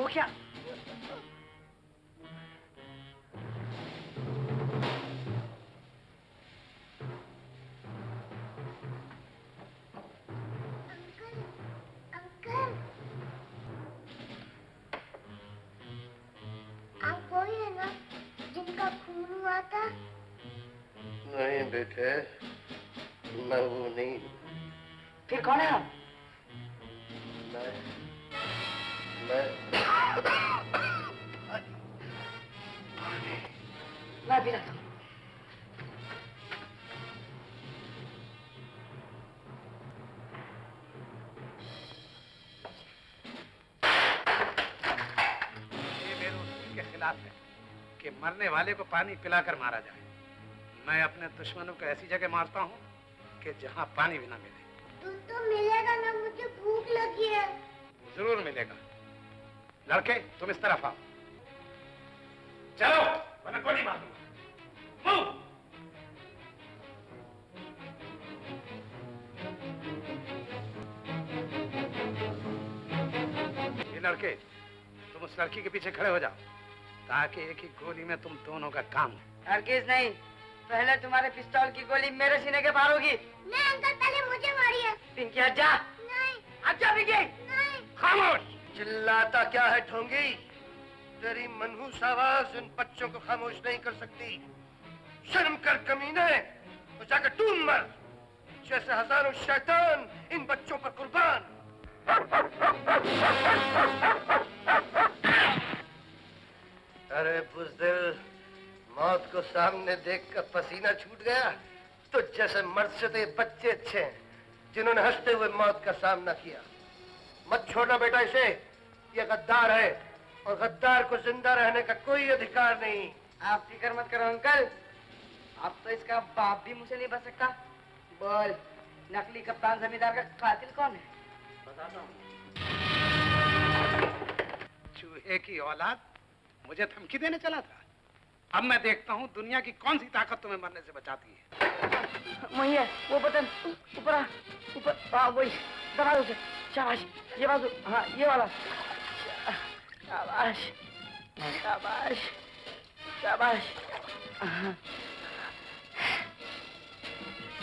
वो क्या? आप वही है ना जिनका खून हुआ था? नहीं बेटे, मैं वो नहीं। फिर कौन है आप? मैं पिलाता हूँ। खिलाफ है कि मरने वाले को पानी पिलाकर मारा जाए। मैं अपने दुश्मनों को ऐसी जगह मारता हूँ कि जहाँ पानी भी ना मिले। दूध तो मिलेगा ना, मुझे भूख लगी है। जरूर मिलेगा। लड़के तुम इस तरफ आओ। चलो वरना गोली मार दूंगा। मूव। ये लड़के तुम उस लड़की के पीछे खड़े हो जाओ ताकि एक ही गोली में तुम दोनों का काम हो। हरगिज नहीं, पहले तुम्हारे पिस्तौल की गोली मेरे सीने के पार होगी। नहीं अंकल, पहले मुझे मारिए। पिंकी हट जा। नहीं। हट जा पिंकी। नहीं। खामोश। चिल्लाता क्या है ढोंगी? तेरी मनहूस आवाज इन बच्चों को खामोश नहीं कर सकती। शर्म कर कमीने, तो जाकर तुम मर। जैसे हजारों शैतान इन बच्चों पर कुर्बान। अरे बुज़दिल, मौत को सामने देखकर पसीना छूट गया? तो जैसे मर्द से तो ये बच्चे अच्छे हैं जिन्होंने हंसते हुए मौत का सामना किया। मत छोड़ना बेटा इसे, ये गद्दार है और गद्दार को जिंदा रहने का कोई अधिकार नहीं। आप फिक्र मत करो अंकल, अब तो इसका बाप भी मुझसे नहीं बच सकता। बोल, नकली कप्तान जमींदार का कातिल कौन है? बताता हूँ। चूहे की औलाद मुझे धमकी देने चला था। अब मैं देखता हूँ दुनिया की कौन सी ताकत तुम्हें मरने से बचाती है। वही है, वो बटन ऊपर ऊपर। हाँ वही, दबा दो उसे। शाबाश, ये बाजू, हाँ ये वाला। शाबाश शाबाश शाबाश।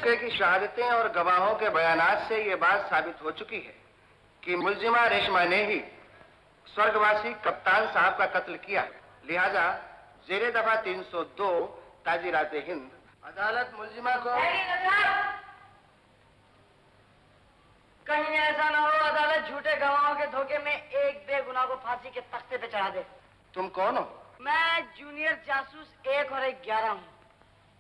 की शहादतें और गवाहों के बयानात से ये बात साबित हो चुकी है कि मुलजिमा रेशमा ने ही स्वर्गवासी कप्तान साहब का कत्ल किया। लिहाजा जेरे दफा 302 ताजीरात हिंद अदालत मुलजिमा को। कहीं ऐसा ना हो अदालत झूठे गवाहों के धोखे में एक बेगुनाह को फांसी के तख्ते पे चढ़ा दे। तुम कौन हो? मैं जूनियर जासूस 1 और 11 हूँ।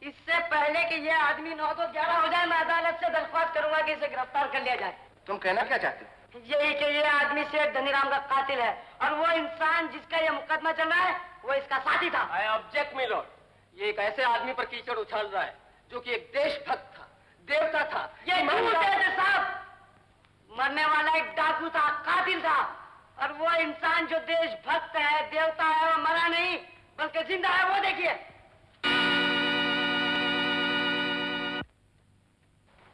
इससे पहले कि ये आदमी 9 तो 11 हो जाए, मैं अदालत से दरख्वास्त करूंगा कि इसे गिरफ्तार कर लिया जाए। तुम कहना क्या चाहते हो? यही कि ये आदमी शेख धनीराम का कातिल है और वो इंसान जिसका ये मुकदमा चल रहा है वो इसका साथी था। I object, my lord. ये एक ऐसे आदमी पर कीचड़ उछाल रहा है जो कि एक देशभक्त था, देवता था। ये झूठ है जज साहब, मरने वाला एक डाकू था, कातिल था, और वो इंसान जो देशभक्त है, देवता है, वो मरा नहीं बल्कि जिंदा है। वो देखिए।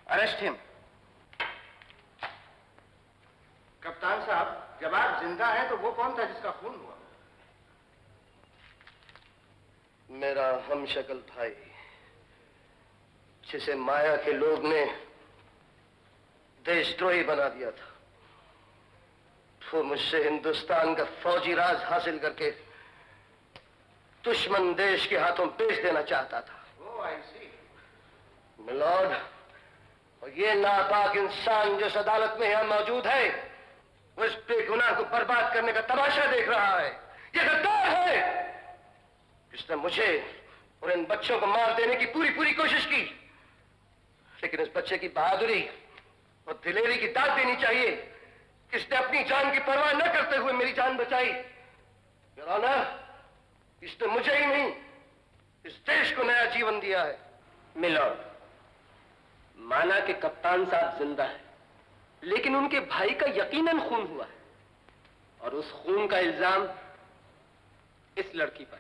Arrest him. कप्तान साहब, जब आप जिंदा हैं तो वो कौन था जिसका खून हुआ? मेरा हमशक्ल भाई, जिसे माया के लोग ने देशद्रोही बना दिया था। वो मुझसे हिंदुस्तान का फौजी राज हासिल करके दुश्मन देश के हाथों बेच देना चाहता था। ओह, आई सी। मिलॉर्ड, और ये नापाक इंसान जिस अदालत में यहां मौजूद है वो इस बेगुनाह को बर्बाद करने का तमाशा देख रहा है। ये गद्दार है, इसने मुझे और इन बच्चों को मार देने की पूरी कोशिश की, लेकिन इस बच्चे की बहादुरी और दिलेरी की दाद देनी चाहिए। इसने अपनी जान की परवाह न करते हुए मेरी जान बचाई। योर ऑनर, इसने मुझे ही नहीं इस देश को नया जीवन दिया है। मिलॉर्ड, माना कि कप्तान साहब जिंदा है, लेकिन उनके भाई का यकीनन खून हुआ है और उस खून का इल्जाम इस लड़की पर।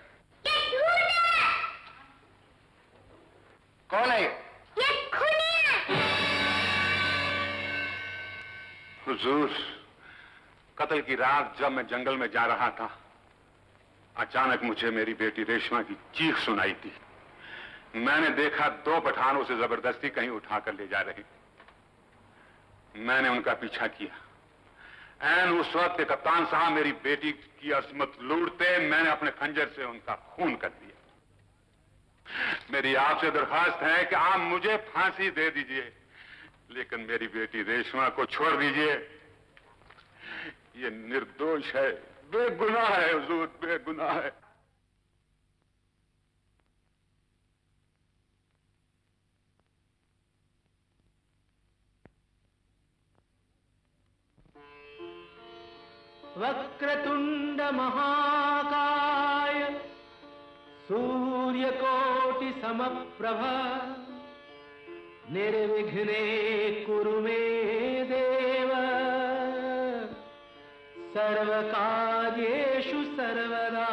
कौन है? ये खूनी है। हुजूर, कत्ल की रात जब मैं जंगल में जा रहा था, अचानक मुझे मेरी बेटी रेशमा की चीख सुनाई थी। मैंने देखा 2 पठान उसे जबरदस्ती कहीं उठाकर ले जा रहे। मैंने उनका पीछा किया। ऐन उस वक्त कप्तान साहब मेरी बेटी की असमत लूटते मैंने अपने खंजर से उनका खून कर दिया। मेरी आपसे दरखास्त है कि आप मुझे फांसी दे दीजिए, लेकिन मेरी बेटी रेशमा को छोड़ दीजिए। ये निर्दोष है, बेगुनाह है हुजूर, बेगुनाह है। वक्रतुंड महाकाय सूर्यकोटि समप्रभा निर्विघ्ने कुरु मे देव सर्वकार्येषु सर्वदा।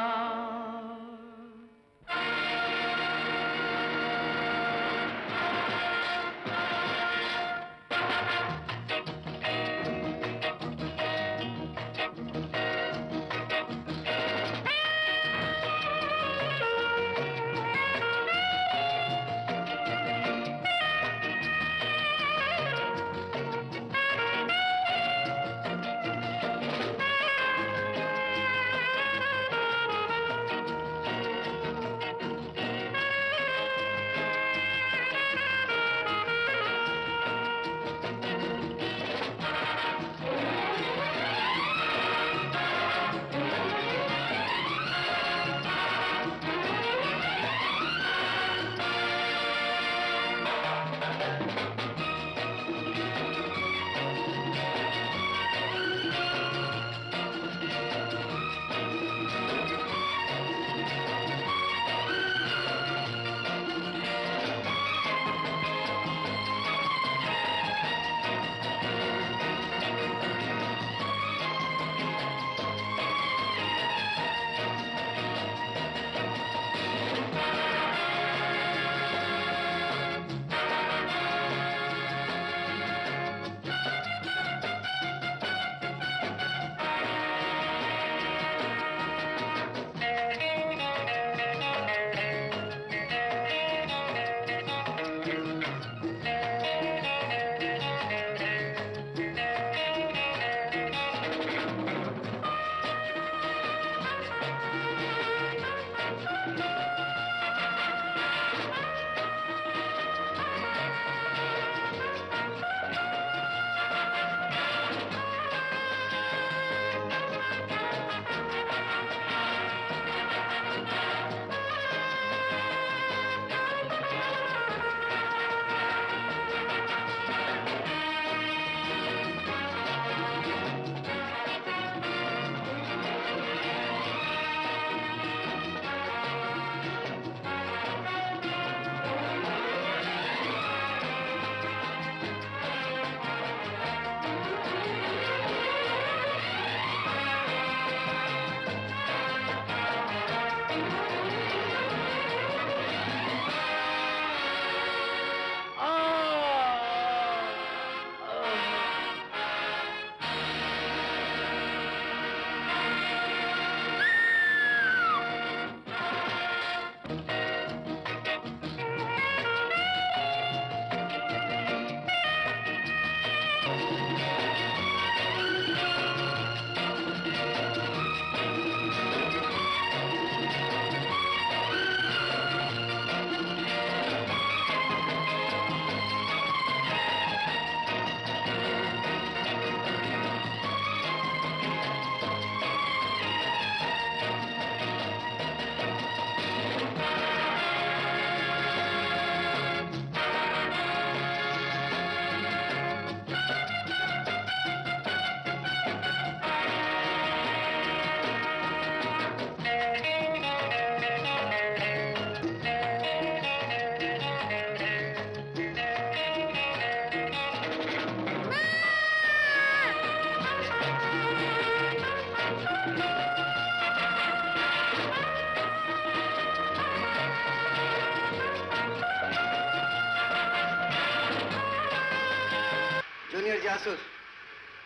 जूनियर जासूस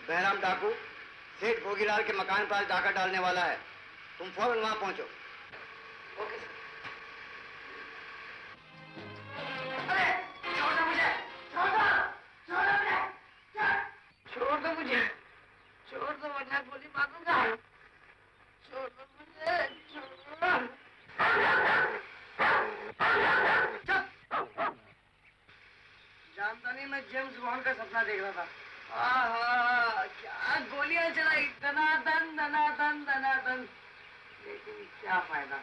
बहराम डाकू सेठ भोगीलाल के मकान पर डाका डालने वाला है, तुम फौरन वहां पहुंचो। Okay sir. अरे छोड़ दो मुझे, छोड़ दो मुझे, छोड़ दो मुझे, छोड़ दो मुझे, गोली मारूंगा, छोड़ दो मुझे, छोड़। जानता नहीं, मैं जेम्स बॉन्ड का सपना देख रहा था। आहा, क्या गोलियां चलाई, दनादन दनादन दनादन, लेकिन क्या फायदा।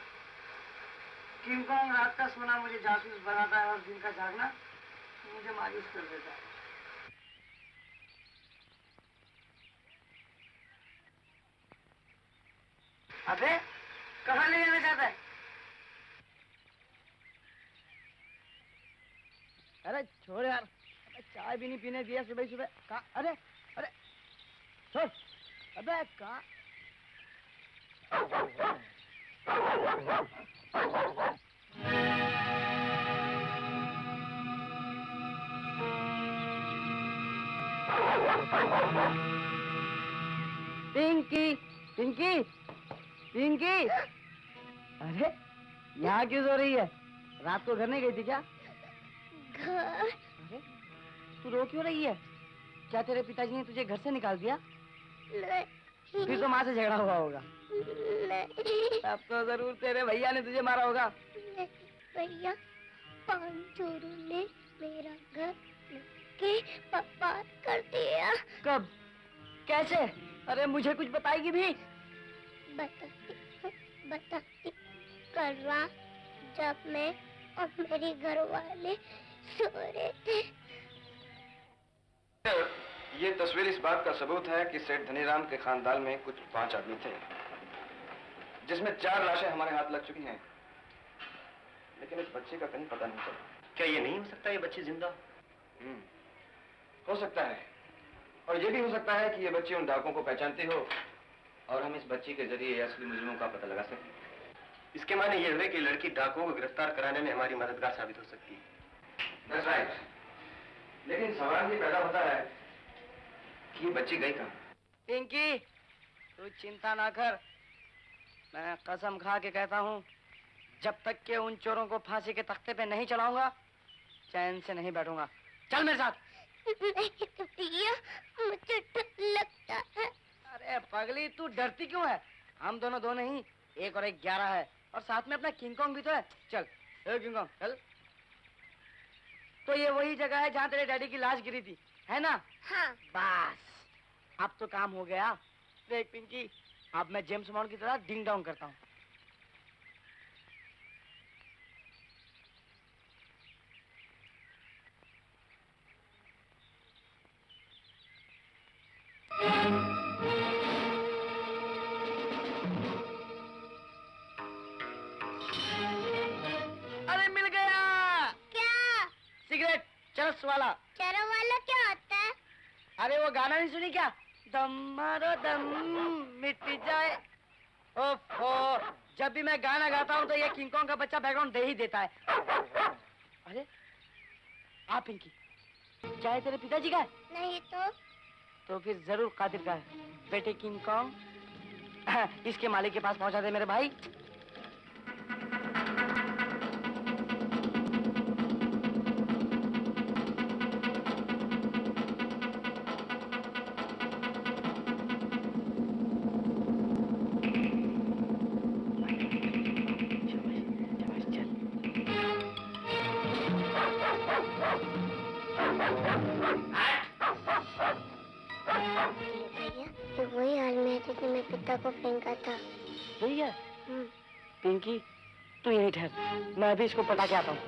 किंग कॉन्ग रात का सोना मुझे जासूस बनाता है और दिन का जागना मुझे मायूस कर देता है। अबे कहाँ ले जाना चाहता है? अरे छोड़ यार, चाय भी नहीं पीने दिया सुबह सुबह। कहाँ? अरे अरे छोड़, अबे कहाँ? पिंकी, पिंकी, पिंकी, अरे यहाँ क्यों सो रही है? रात को घर नहीं गई थी क्या? घर? अरे तू रो क्यों रही है? क्या तेरे पिताजी ने तुझे घर से निकाल दिया? नहीं, फिर तो माँ से झगड़ा हुआ होगा। नहीं, अब तो जरूर तेरे भैया ने तुझे मारा होगा। नहीं, भैया, 5 चोरों ने मेरा घर के बर्बाद कर दिया। कब? कैसे? अरे मुझे कुछ बताएगी भी? बताती। कल रात जब मैं और मेरे घर वाले सो रहे थे। ये तस्वीर इस बात का सबूत है कि सेठ धनीराम के खानदान में कुछ 5 आदमी थे, जिसमें 4 लाशें हमारे हाथ लग चुकी हैं, लेकिन इस बच्चे का कहीं पता नहीं चला। क्या ये नहीं हो सकता ये बच्चे जिंदा? हो सकता है, और ये भी हो सकता है कि ये बच्ची उन डाकुओं को पहचानती हो और हम इस बच्ची के जरिए असली मुजरिमों का पता लगा सकें। इसके माने ये हुए कि लड़की डाकुओं को गिरफ्तार कराने में हमारी मददगार साबित हो सकती है। That's right. लेकिन सवाल ये पैदा होता है कि ये बच्ची गई कहाँ? पिंकी, तू चिंता ना कर। मैं कसम खा के कहता हूँ, जब तक के उन चोरों को फांसी के तख्ते पे नहीं चलाऊंगा, चैन से नहीं बैठूंगा। चल मेरे साथ। नहीं तो भैया, मुझे डर लगता है। अरे पगली, तू डरती क्यों है? हम दोनों दो नहीं, 1 और 1 11 है, और साथ में अपना किंग कॉन्ग भी तो है। चल किंग कॉन्ग चल। तो ये वही जगह है जहाँ तेरे डैडी की लाश गिरी थी, है ना? हाँ। बस अब तो काम हो गया। देख पिंकी, अब मैं जेम्स बॉन्ड की तरह डिंग डोंग करता हूँ। अरे मिल गया। क्या? सिगरेट, चरस वाला। चरा वाला क्या होता है? अरे वो गाना नहीं सुनी क्या? दम मारो दम मिट जाए। ओफो, जब भी मैं गाना गाता हूँ तो ये किंग कॉन्ग का बच्चा बैकग्राउंड दे ही देता है। अरे आप पिंकी, क्या है तेरे पिताजी का है? नहीं तो फिर जरूर कादिर का है। बेटे किंग कॉन्ग, इसके मालिक के पास पहुंचा दे मेरे भाई। भैया, ये वही आदमी है जिसने मेरे पिता को फेंका था। भैया, पिंकी तू यहीं ठहर, मैं अभी इसको पटा के आता हूँ।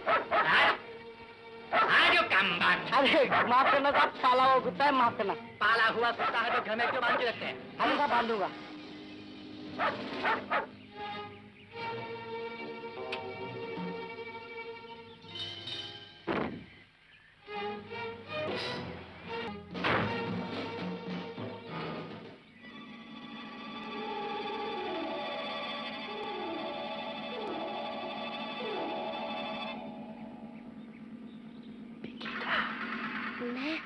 अरे माफ करना साहब, पाला हुआ कुत्ता है, माफ करना। पाला हुआ कुत्ता है तो घर में क्यों बांध के रखते हैं? हमेशा बांध दूंगा। मैं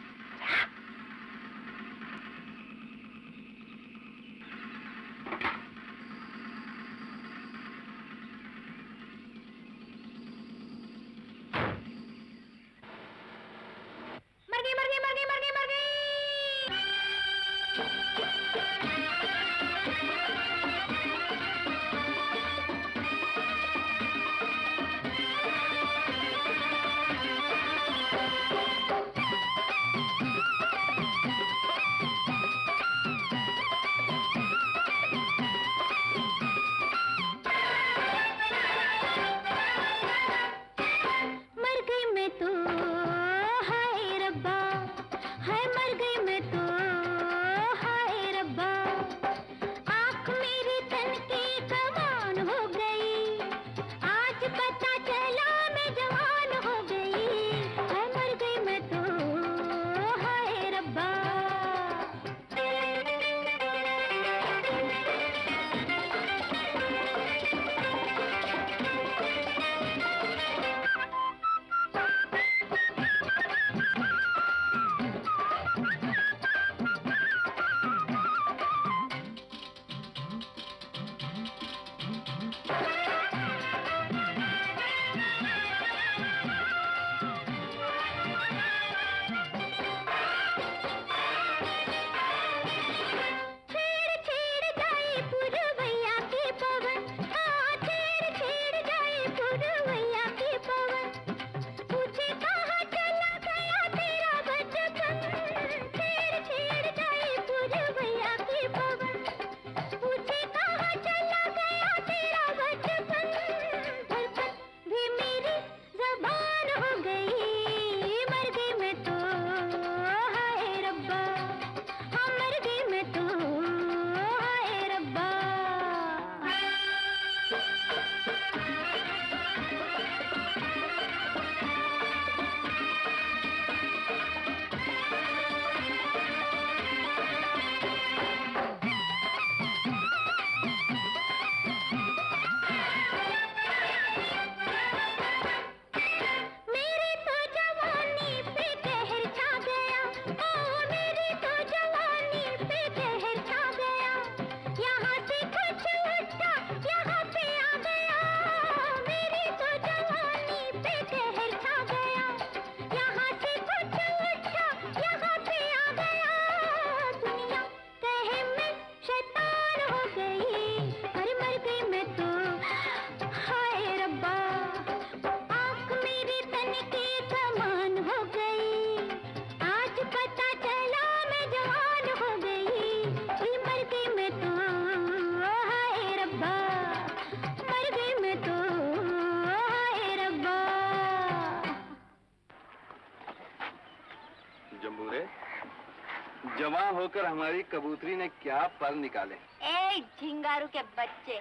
जवान होकर हमारी कबूतरी ने क्या पर निकाले। ए झिंगारू के बच्चे,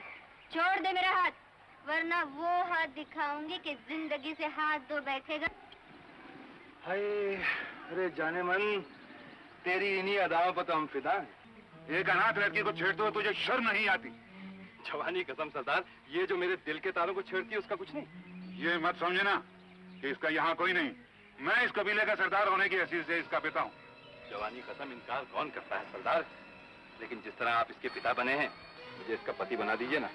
छोड़ दे मेरा हाथ, वरना वो हाथ दिखाऊंगी कि जिंदगी से हाथ धो बैठेगा। हाय, अरे जाने मन, तेरी इन्हीं अदाओं पर तो हम फिदा हैं। एक अनाथ लड़की को छेड़ते हो तुझे शर्म नहीं आती? जवानी कसम सरदार, ये जो मेरे दिल के तारों को छेड़ती है उसका कुछ नहीं। ये मत समझना कि इसका यहाँ कोई नहीं। मैं इस कबीले का सरदार होने की हैसियत से इसका पिता हूँ। जवानी कसम इनकार कौन करता है सरदार, लेकिन जिस तरह आप इसके पिता बने हैं, मुझे इसका पति बना दीजिए ना।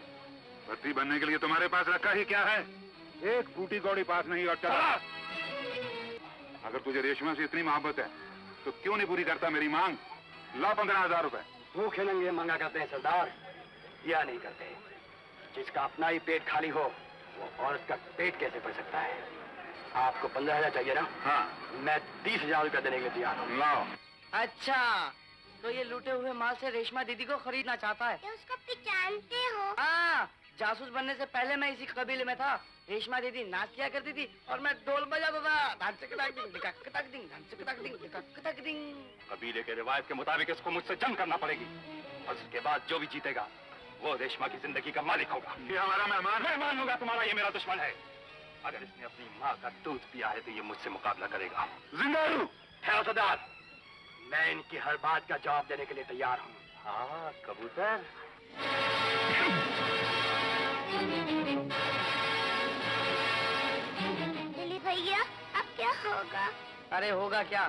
पति बनने के लिए तुम्हारे पास रखा ही क्या है? एक फूटी कौड़ी पास नहीं और चला। अगर तुझे रेशमा से इतनी मोहब्बत है तो क्यों नहीं पूरी करता मेरी मांग? ला 15,000 रुपए। भूखे नंगे मांगा करते हैं सरदार, या नहीं करते। जिसका अपना ही पेट खाली हो वो औरत का पेट कैसे भर सकता है? आपको 15,000 चाहिए ना? हाँ, मैं 30,000 रुपया देने के लिए तैयार हूँ। लाओ। अच्छा, तो ये लूटे हुए माल से रेशमा दीदी को खरीदना चाहता है। क्या उसको पहचानते हो? हाँ, जासूस बनने से पहले मैं इसी कबीले में था। रेशमा दीदी नाच किया करती थी और मैं ढोल बजाता था। ढांचे कटाक दिंग, ढिकाक कटाक दिंग, ढांचे कटाक दिंग, ढिकाक कटाक दिंग। कबीले के रिवायत के मुताबिक इसको मुझसे जंग करना पड़ेगी, और उसके बाद जो भी जीतेगा वो रेशमा की जिंदगी का मालिक होगा। ये हमारा मेहमान है। मेहमान होगा तुम्हारा, ये मेरा दुश्मन है। अगर इसने अपनी माँ का दूध पिया है तो ये मुझसे मुकाबला करेगा। जिंगारू, है सरदार, मैं इनकी हर बात का जवाब देने के लिए तैयार हूँ। हाँ कबूतर, दिलीप भैया, अब क्या होगा? अरे होगा क्या,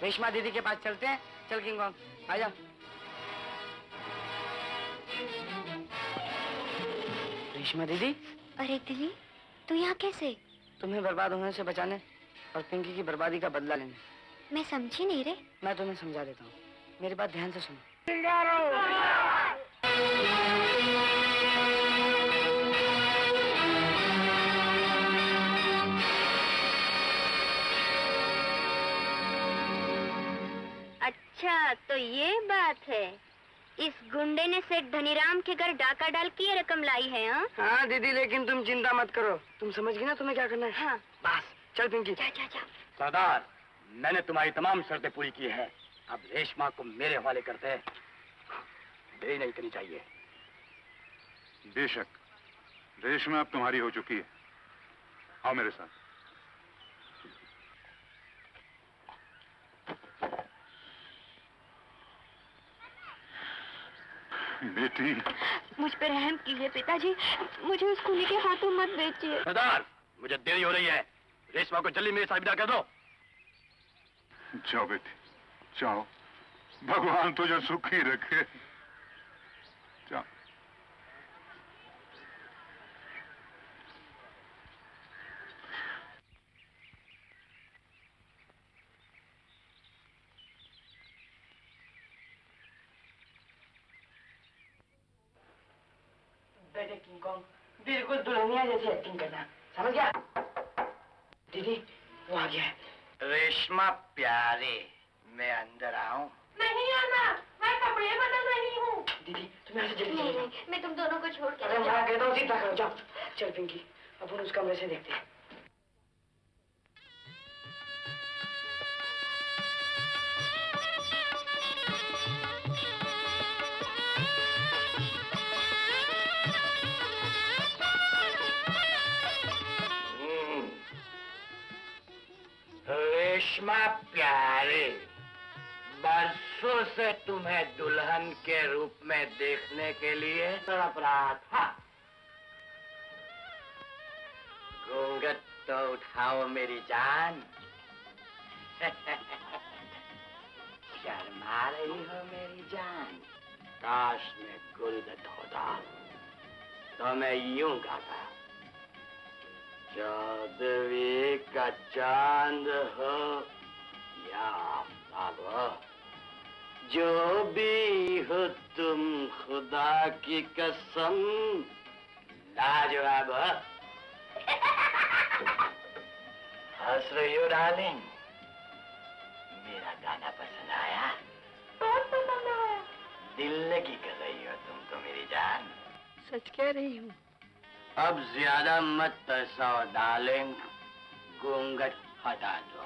रेशमा दीदी के पास चलते हैं। चल किंग कॉन्ग, आजा। रेशमा दीदी, अरे दिली, तू यहाँ कैसे? तुम्हें बर्बाद होने से बचाने और पिंकी की बर्बादी का बदला लेने। मैं समझी नहीं रे। मैं तुम्हें समझा देता हूँ, मेरी बात ध्यान से सुनो। अच्छा, तो ये बात है। इस गुंडे ने सेठ धनीराम के घर डाका डाल के ये रकम लाई है। हाँ हाँ दीदी, लेकिन तुम चिंता मत करो, तुम समझ गई ना तुम्हें क्या करना है। हाँ। बस चल पिंकी। जा जा जा। सरदार, मैंने तुम्हारी तमाम शर्तें पूरी की हैं। अब रेशमा को मेरे हवाले करते हैं, देरी नहीं करनी चाहिए। बेशक रेशमा अब तुम्हारी हो चुकी है। आओ मेरे साथ। बेटी, मुझ पर रहम कीजिए पिताजी, मुझे उस खूनी के हाथों मत बेचिए। सरदार, मुझे देरी हो रही है, रेशमा को जल्दी मेरे साथ विदा कर दो। जाओ बेटी, जाओ, भगवान तुझे सुखी रखे। जाओ। बेटे किंग कॉन्ग, बिल्कुल दुल्हनिया जैसी एक्टिंग करना, समझ गया? दीदी, वो आ गया है। रेशमा प्यारे, मैं अंदर आऊं? नहीं आना, मैं कपड़े बदल रही हूँ। दीदी, तुम यहाँ से जल्दी नहीं चले जाओ। नहीं, मैं तुम दोनों को छोड़ के अरे नहीं मैं जाऊँ। कहता हूँ सीधा करो, जाओ। चल पिंकी, अपन उस कमरे से देखते हैं। रेशमा प्यारे, बरसों से तुम्हें दुल्हन के रूप में देखने के लिए तड़प रहा था। घूंघट तो उठाओ मेरी जान। शर्मा रही हो मेरी जान? काश मैं गुलदत होता तो मैं यूं गाता, चौदहवीं का चांद हो या आफ्ताब हो, जो भी हो तुम खुदा की कसम लाजवाब हो। हंस रही हो डार्लिंग? मेरा गाना पसंद आया? बहुत पसंद आया। दिल लगी कर रही हो तुम तो मेरी जान। सच कह रही हूँ। अब ज्यादा मत तरसाओ डार्लिंग, घूंघट हटा दो।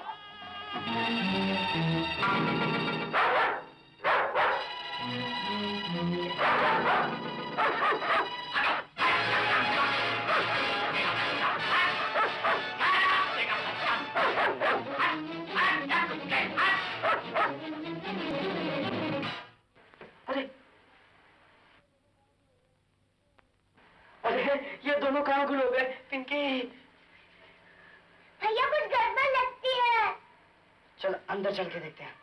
अरे अरे ये दोनों कहाँ गुल हो गए? पिंकी भैया कुछ गड़बड़ लगती है। चल अंदर चल के देखते हैं।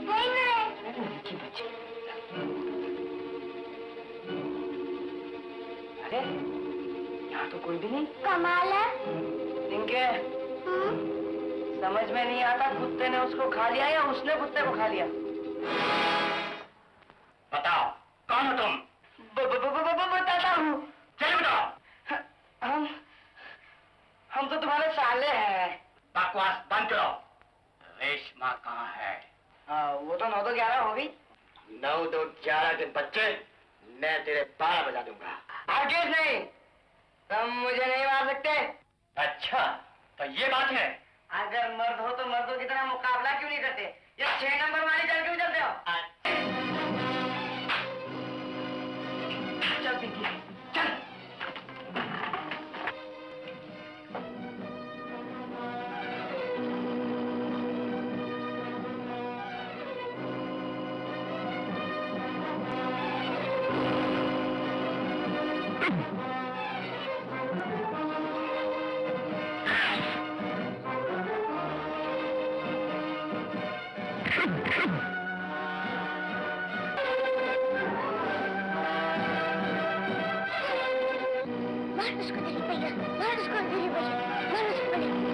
नहीं नहीं। अरे यहाँ तो कोई भी नहीं। कमाल है। पिंके समझ में नहीं आता, कुत्ते ने उसको खा लिया या उसने कुत्ते को खा लिया? बताओ कौन हो तुम? बताता हूँ। चलो बताओ। हम तो तुम्हारे साले हैं। बकवास बंद करो। रेशमा कहाँ है? वो तो 9 तो 11 हो गई। 9 तो 11 के बच्चे, मैं तेरे 12 बजा दूंगा। हरगिज नहीं, तुम मुझे नहीं मार सकते। अच्छा तो ये बात है। अगर मर्द हो तो मर्दों की तरह मुकाबला क्यों नहीं करते? या 6 नंबर वाली चल क्यों चलते हो? चल पिंकी चल। मार उसको तेरी भैया, मार उसको तेरी भैया, मार उसको तेरी भैया।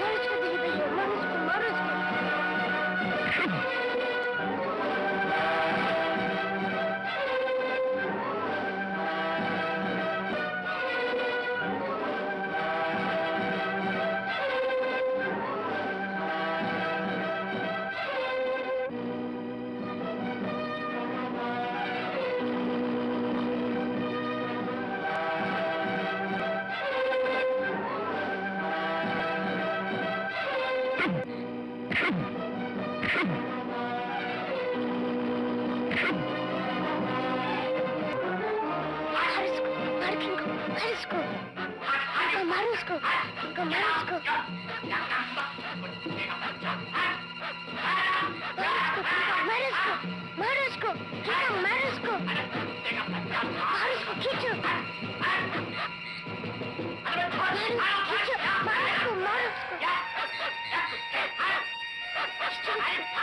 मार उसको तेरी भैया, मार उसको, मार उसको। मार उसको, मार किंग को, मार उसको। मार उसको, मार उसको। मार उसको, मार उसको, मार उसको। मार उसको, खींचो। मार उसको, खींचो। मार उसको, मार उसको।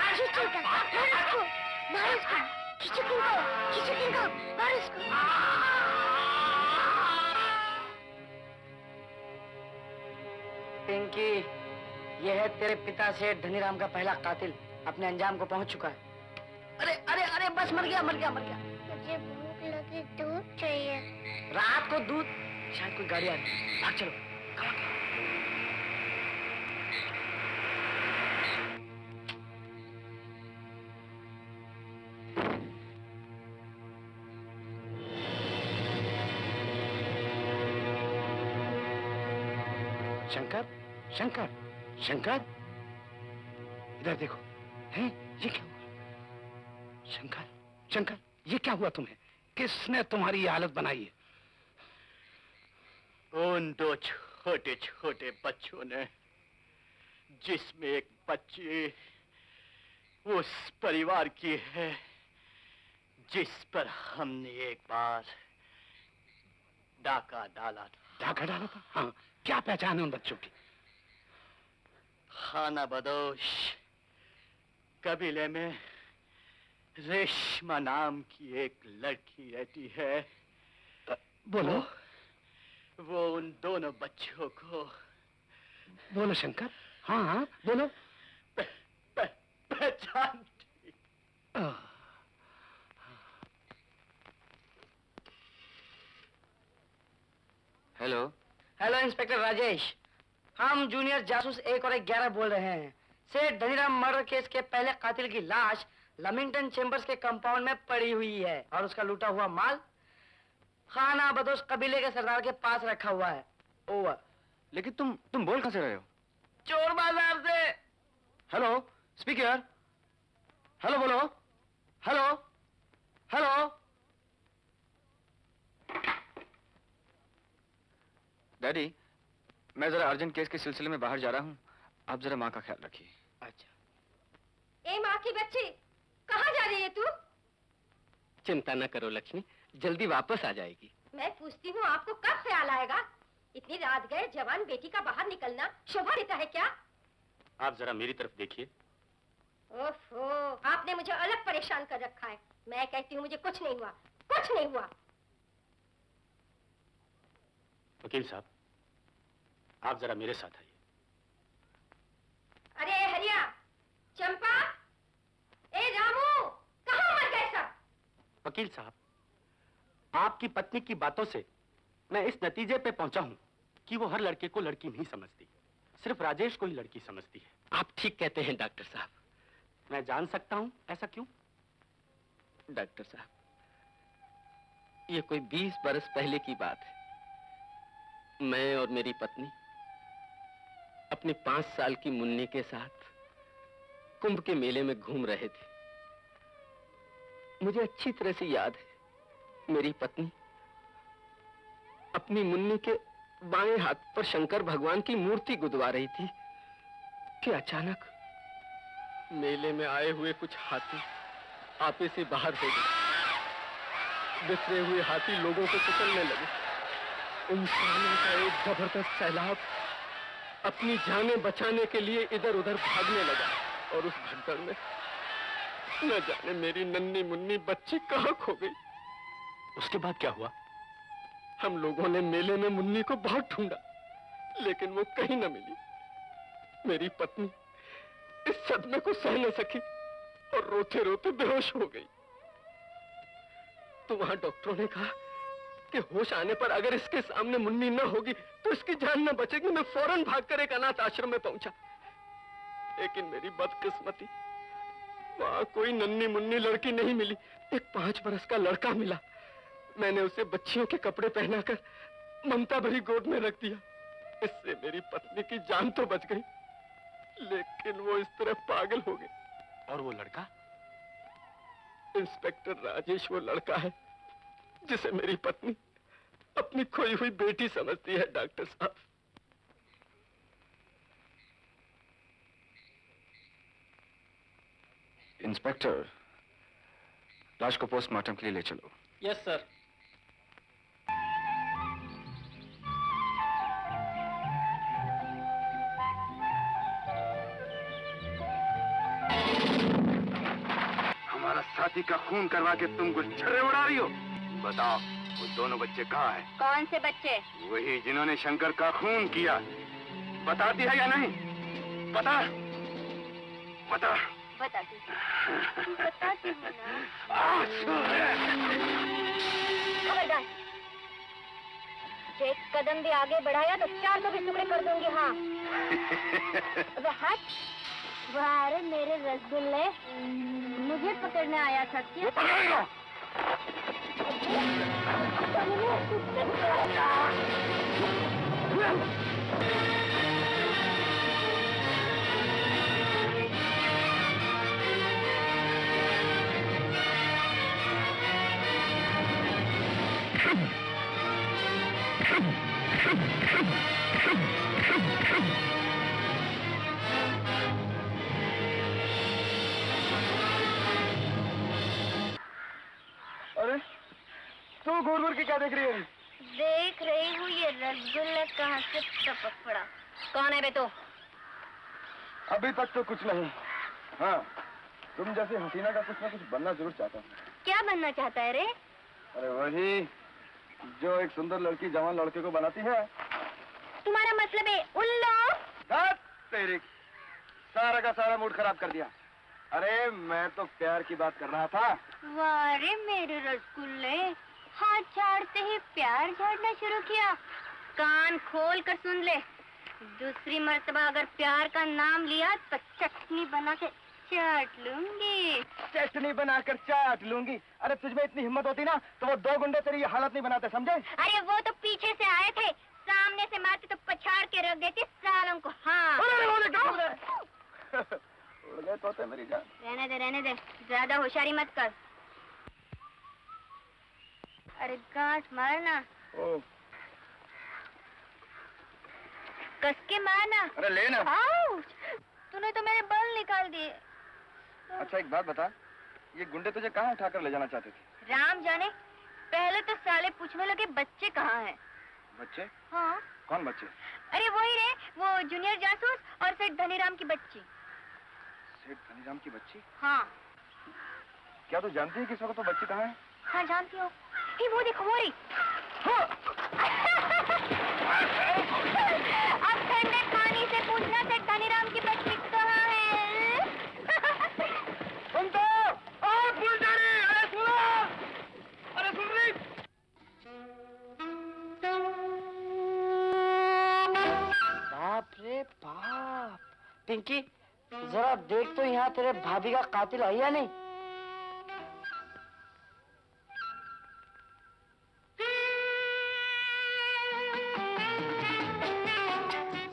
खींचो, मार उसको, मार उसको। खींचो किंग को, मार उसको। पिंकी, यह है तेरे पिता सेठ धनीराम का पहला कातिल, अपने अंजाम को पहुंच चुका है। अरे अरे अरे बस मर गया, मर गया, मर गया। मुझे भूख लगी, दूध चाहिए। रात को दूध? शायद कोई गाड़ी आ रही। भाग चलो। शंकर, शंकर, शंकर, इधर देखो। हैं? ये क्या हुआ? शंकर, शंकर, ये क्या हुआ तुम्हें? किसने तुम्हारी ये हालत बनाई है? उन 2 छोटे छोटे बच्चों ने, जिसमें एक बच्ची उस परिवार की है जिस पर हमने एक बार डाका डाला था। डाका डाला था? हाँ, क्या पहचान है उन बच्चों की? खाना बदोश कबीले में रेशमा नाम की एक लड़की रहती है। बोलो, वो उन दोनों बच्चों को बोलो शंकर। हाँ हाँ, बोलो। शांति। हेलो। हेलो इंस्पेक्टर राजेश, हम जूनियर जासूस 1 और 11 बोल रहे हैं। सेठ धनीराम मर्डर केस के पहले कातिल की लाश लमिंगटन चेम्बर्स के कंपाउंड में पड़ी हुई है और उसका लूटा हुआ माल खाना बदोश कबीले के सरदार के पास रखा हुआ है। ओवर। लेकिन तुम बोल कहाँ से रहे हो? चोर बाजार से। Hello, speak here. हेलो बोलो। Hello hello. डैडी, मैं जरा अर्जेंट केस के सिलसिले में बाहर जा रहा हूँ, आप जरा माँ का ख्याल रखिए। अच्छा। ए माँ की बच्ची, कहाँ जा रही है तू? चिंता न करो लक्ष्मी, जल्दी वापस आ जाएगी। मैं पूछती हूँ आपको कब ख्याल आएगा? इतनी रात गए जवान बेटी का बाहर निकलना शोभा देता है क्या? आप जरा मेरी तरफ देखिए। ओफो, आपने मुझे अलग परेशान कर रखा है। मैं कहती हूँ मुझे कुछ नहीं हुआ, कुछ नहीं हुआ। वकील साहब, आप जरा मेरे साथ आइए। अरे हरिया, चंपा, ए रामू, कहाँ मर गए सब? वकील साहब, आपकी पत्नी की बातों से मैं इस नतीजे पे पहुंचा हूं कि वो हर लड़के को लड़की नहीं समझती, सिर्फ राजेश को ही लड़की समझती है। आप ठीक कहते हैं डॉक्टर साहब। मैं जान सकता हूं ऐसा क्यों? डॉक्टर साहब, ये कोई 20 बरस पहले की बात है। मैं और मेरी पत्नी अपनी 5 साल की मुन्नी के साथ कुंभ के मेले में घूम रहे थे। मुझे अच्छी तरह से याद है, मेरी पत्नी अपनी मुन्नी के बाएं हाथ पर शंकर भगवान की मूर्ति गुदवा रही थी कि अचानक मेले में आए हुए कुछ हाथी आपे से बाहर हो गए। बिखरे हुए हाथी लोगों को कुचलने लगे। इंसानों का एक जबरदस्त सैलाब अपनी जानें बचाने के लिए इधर उधर भागने लगा और उस भगदड़ में न जाने मेरी नन्ही मुन्नी बच्ची कहाँ खो गई। उसके बाद क्या हुआ? हम लोगों ने मेले में मुन्नी को बहुत ढूंढा, लेकिन वो कहीं न मिली। मेरी पत्नी इस सदमे को सह न सकी और रोते रोते बेहोश हो गई। तो वहां डॉक्टरों ने कहा कि होश आने पर अगर इसके सामने मुन्नी न होगी तो इसकी जान न बचेगी। मैं फौरन भागकर एक अनाथ आश्रम में पहुंचा, लेकिन मेरी बदकिस्मती, वहां कोई नन्ही मुन्नी लड़की नहीं मिली। एक 5 बरस का लड़का मिला। मैंने उसे बच्चियों के कपड़े पहनाकर ममता भरी गोद में रख दिया। इससे मेरी पत्नी की जान तो बच गई, लेकिन वो इस तरह पागल हो गई। और वो लड़का? इंस्पेक्टर राजेश वो लड़का है जिसे मेरी पत्नी अपनी खोई हुई बेटी समझती है। डॉक्टर साहब, इंस्पेक्टर, लाश को पोस्टमार्टम के लिए ले चलो। Yes sir. हमारा साथी का खून करवा के तुम कुछ छर्रे उड़ा रही हो। बताओ, वो दोनों बच्चे कहाँ हैं? कौन से बच्चे? वही जिन्होंने शंकर का खून किया। बताती है या नहीं? बता बता। बताती बताती हूँ ना। खबरदार, एक कदम भी आगे बढ़ाया तो 400 भी टुकड़े कर दूंगी। हाँ। अरे मेरे रसगुल्ले, मुझे पकड़ने आया था क्या? अरे तू घूर घूर के क्या देख रही है? देख रही हूँ ये रसगुल्ला कहाँ से टपक पड़ा। कौन है बे तू? अभी तक तो कुछ नहीं। हाँ, तुम जैसे हसीना का कुछ ना कुछ बनना जरूर चाहता हूँ। क्या बनना चाहता है रे? अरे वही जो एक सुंदर लड़की जवान लड़के को बनाती है। तुम्हारा मतलब है उल्लू? तेरी सारा का सारा मूड खराब कर दिया। अरे मैं तो प्यार की बात कर रहा था। वाह रे मेरे रसगुल्ले, हाथ झाड़ते ही प्यार झाड़ना शुरू किया। कान खोल कर सुन ले, दूसरी मर्तबा अगर प्यार का नाम लिया तो चटनी बना के चाट लूंगी। चटनी बनाकर चाट लूंगी? अरे तुझमें इतनी हिम्मत होती ना तो वो 2 गुंडे तेरी ये हालत नहीं बनाते, समझे? अरे वो तो पीछे से आए थे, सामने से मारते तो पछाड़ के रख देते सालों को। हाँ उड़ गए तोते मेरी जान। रहने दे, ज्यादा होशियारी मत कर। अरे गांठ मारना, कस के मारना। अरे लेना। आउच! तूने तो मेरे बल निकाल दिए। अच्छा एक बात बता, ये गुंडे तुझे कहाँ उठाकर ले जाना चाहते थे? राम जाने, पहले तो साले पूछने लगे बच्चे कहाँ हैं। बच्चे? हाँ। कौन बच्चे? अरे वही रे, वो जूनियर जासूस और सेठ धनीराम की बच्ची। सेठ धनीराम की बच्ची? हाँ। क्या तू जानती है कि इस वक्त तो बच्ची कहाँ है? हाँ जानती हो। ये वो देखो, वो रही। अब ठंडे पानी से पूछना सेठ धनीराम की बच्ची कहाँ है। सुन तो, अरे सुनो, अरे सुन रही। बाप रे बाप, पिंकी जरा देख तो यहाँ तेरे भाभी का कातिल है या नहीं?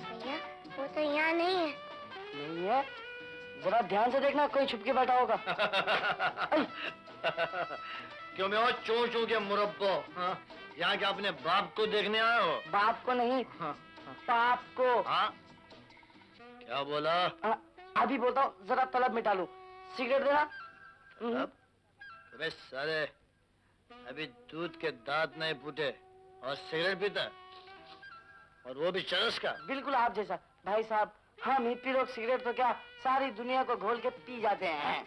भैया वो तो यहाँ नहीं है। नहीं है? जरा ध्यान से देखना, कोई छुप के बैठा होगा। क्यों मैं चो चो के मुरब्बो, हाँ? यहाँ क्या अपने बाप को देखने आए हो? बाप को नहीं, हाँ, बाप को। हाँ? क्या बोला? अभी बोलता हूँ, जरा तलब मिटा लूं। सिगरेट देना। अब? अबे साले, अभी दूध के दांत नहीं फूटे और सिगरेट पीता, और वो भी चरस का। बिल्कुल आप जैसा। भाई साहब, हम हिप्पी लोग सिगरेट तो क्या सारी दुनिया को घोल के पी जाते हैं।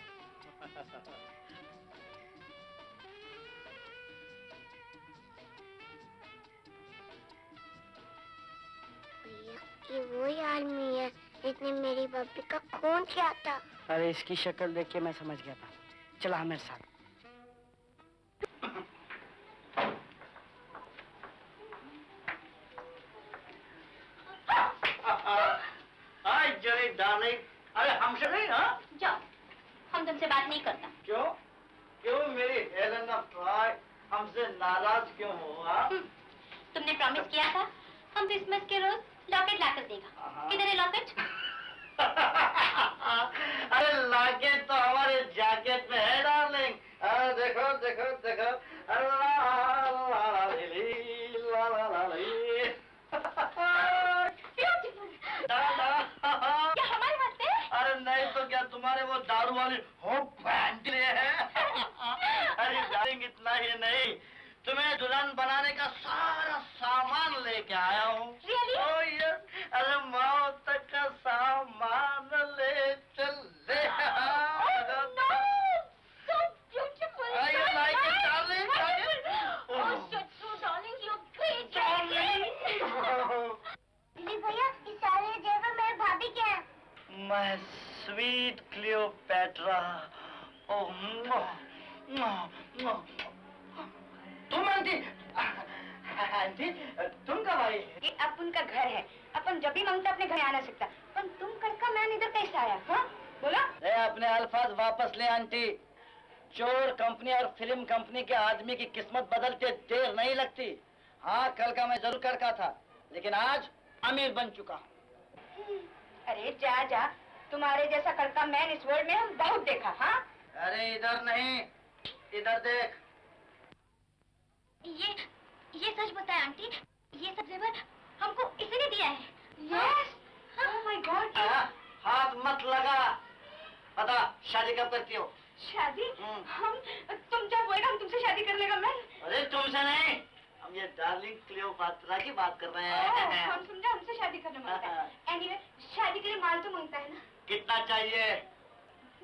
ये वही आदमी है जिसने मेरी बब्बी का खून किया था। अरे इसकी शक्ल देख के मैं समझ गया था। चला मेरे साथ। हाय जय डार्लिंग, अरे हमसे नहीं, हाँ? जाओ, हम तुमसे बात नहीं करता। क्यों? क्यों मेरी हेलन ऑफ ट्रॉय हमसे नाराज क्यों हो, हाँ? तुमने प्रॉमिस किया था हम क्रिसमस के रोज लॉकेट लाकर देगा। किधर है लॉकेट? अरे लॉकेट तो हमारे जैकेट में है डार्लिंग। अरे देखो देखो देखो, क्या हमारे वास्ते? अरे नहीं तो क्या तुम्हारे वो दारू वाली हो पैंट है। अरे डार्लिंग इतना ही नहीं, तुम्हें दुल्हन बनाने का सारा सामान लेके आया हूँ। Really? Oh, yes. अरे मौत तक का सामान ले चले। So beautiful. Are you like it, darling? Oh, so darling, you're great. Dilip भैया, इस सारे जेवर मेरे भाभी के हैं। मैं स्वीट क्लियोपैट्रा। तुम आंटी, आंटी तुम कब आई? ये अपन का घर है, अपन जब भी मांगता अपने घर आना सकता। पर तुम करका मैन इधर कैसे आया? हाँ बोलो। अपने अल्फाज वापस ले आंटी। चोर कंपनी और फिल्म कंपनी के आदमी की किस्मत बदलते देर नहीं लगती। हाँ कल का मैं जरूर करका था, लेकिन आज अमीर बन चुका हूँ। अरे जा जा, तुम्हारे जैसा करका मैन इस वर्ल्ड में हम बहुत देखा। हाँ अरे इधर नहीं, इधर देख। ये सच बताए आंटी, ये सब जेवर हमको इसने दिया है। यस। Oh my God. हाथ मत लगा। बता शादी कब करती हो? शादी? हम तुम जब बोलेगा हम तुमसे शादी कर लेगा मैन। अरे तुमसे नहीं, हम ये डार्लिंग क्लियोपात्रा की बात कर रहे हैं। हम समझा हमसे शादी करने मांगता है। एनीवे शादी के लिए माल तो मांगता है ना। कितना चाहिए?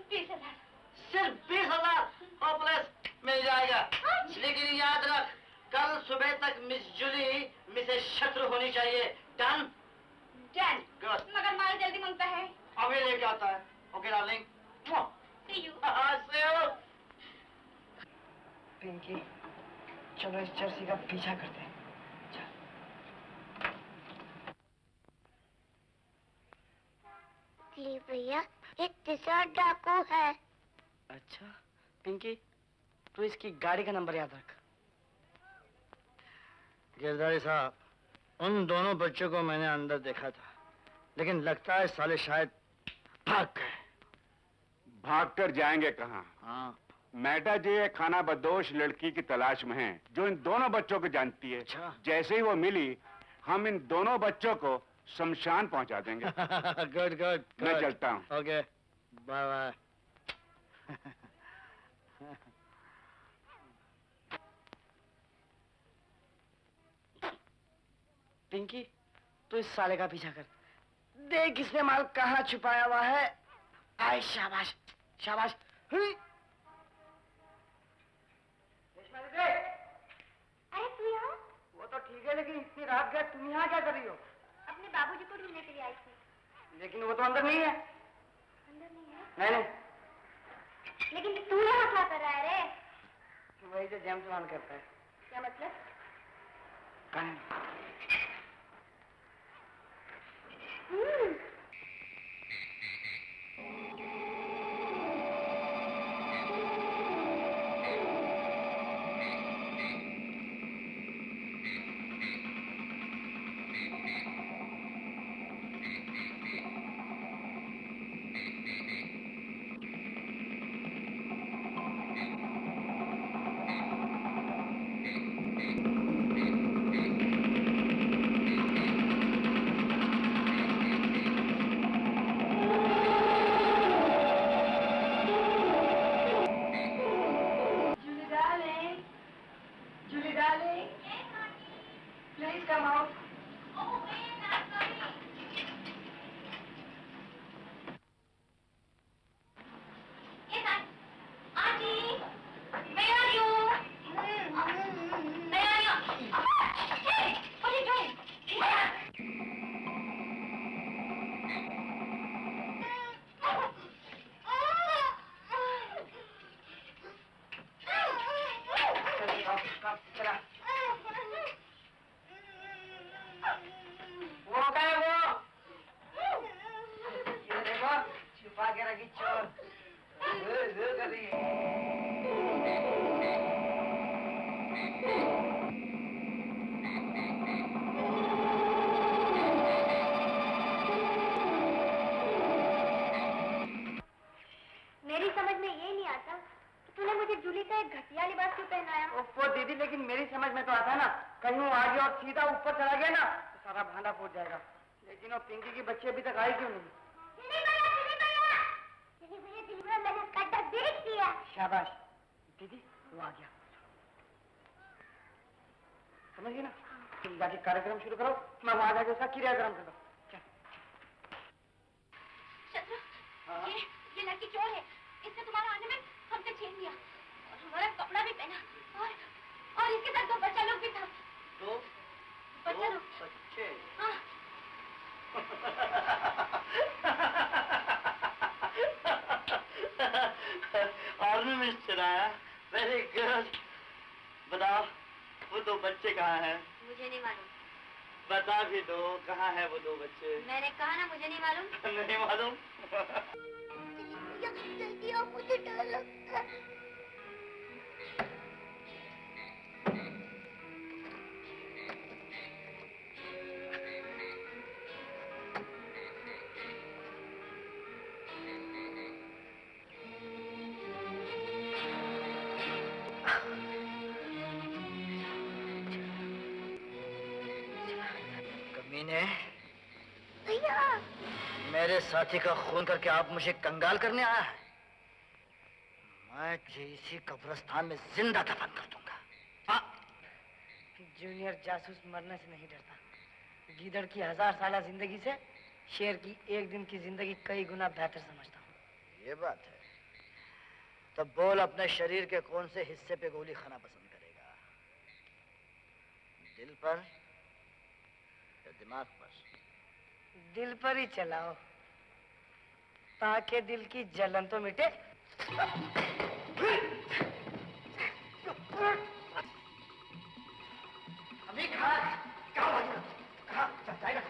20,000। सिर्फ 20,000? होपलेस, मिल जाएगा। लेकिन याद रख, कल सुबह तक मिस जूली मिसेस शत्रु होनी चाहिए। डन? डन। Good. मगर माल जल्दी मांगता है। अभी लेके आता है। Okay darling. See you. Pinky चलो इस जर्सी का पीछा करते हैं। दिलीप भैया एक तीसरा डाकू है। अच्छा पिंकी तू इसकी गाड़ी का नंबर याद रख। गिरधारी साहब, उन दोनों बच्चों को मैंने अंदर देखा था, लेकिन लगता है साले शायद भाग गए। भागकर जाएंगे कहाँ? हाँ। मैटा जी एक खाना बदोश लड़की की तलाश में है जो इन दोनों बच्चों को जानती है। अच्छा। जैसे ही वो मिली हम इन दोनों बच्चों को शमशान पहुंचा देंगे। Good good. मैं चलता हूँ। Okay bye bye. पिंकी तू इस साले का पीछा कर, देख इसने माल कहाँ छुपाया हुआ है। आए शाबाश शाबाश। हुई। रेशमा दीदी, अरे तू यहाँ? वो तो ठीक है लेकिन इतनी रात गए तुम यहाँ क्या कर रही हो? अपने बाबूजी को ढूंढने के लिए आई थी। लेकिन वो तो अंदर नहीं है। अंदर नहीं है? नहीं नहीं, लेकिन तू यहाँ क्या कर रहा है रे? वही जो जेम्स बॉन्ड करता है। क्या मतलब? कहाँ है? मेरी समझ में ये नहीं आता कि तूने मुझे जूली का एक घटिया लिबास क्यों पहनाया? वो दीदी लेकिन मेरी समझ में तो आता है ना, कहीं वो आगे और सीधा ऊपर चला गया ना तो सारा भांडा फूट जाएगा। लेकिन वो पिंकी की बच्ची अभी तक आई क्यों नहीं? मैंने उसका डर देख लिया। शाबाश दीदी, वो आ गया। समझ गई ना? तुम जाके कार्यक्रम शुरू करो, मैं वहां जाके उसका क्रियाक्रम कर दो। शत्रु, ये लड़की चोर है। इसने तुम्हारा आने में हमसे छीन लिया और हमारा कपड़ा भी पहना और इसके साथ दो बच्चा लोग भी था। दो बच्चा लोग? बच्चे? हाँ। आर्मी में चलाया। Very good. बताओ वो दो बच्चे कहाँ हैं? मुझे नहीं मालूम। बता भी दो कहाँ है वो दो बच्चे? मैंने कहा ना मुझे नहीं मालूम। नहीं मालूम? जल्दी आओ, मुझे डर लगता है। कमीने, भैया मेरे साथी का खून करके आप मुझे कंगाल करने आया है? मैं तुझे इसी कब्रिस्तान में जिंदा दफन कर दूंगा। जूनियर जासूस मरने से नहीं डरता। गीदड़ की 1000 साल जिंदगी से शेर की एक दिन की जिंदगी कई गुना बेहतर समझता हूँ। ये बात है। तब बोल अपने शरीर के कौन से हिस्से पे गोली खाना पसंद करेगा? दिल पर या दिमाग पर? दिल पर ही चलाओ ताकि दिल की जलन तो मिटे। अभी कहाँ कहाँ जाएगा?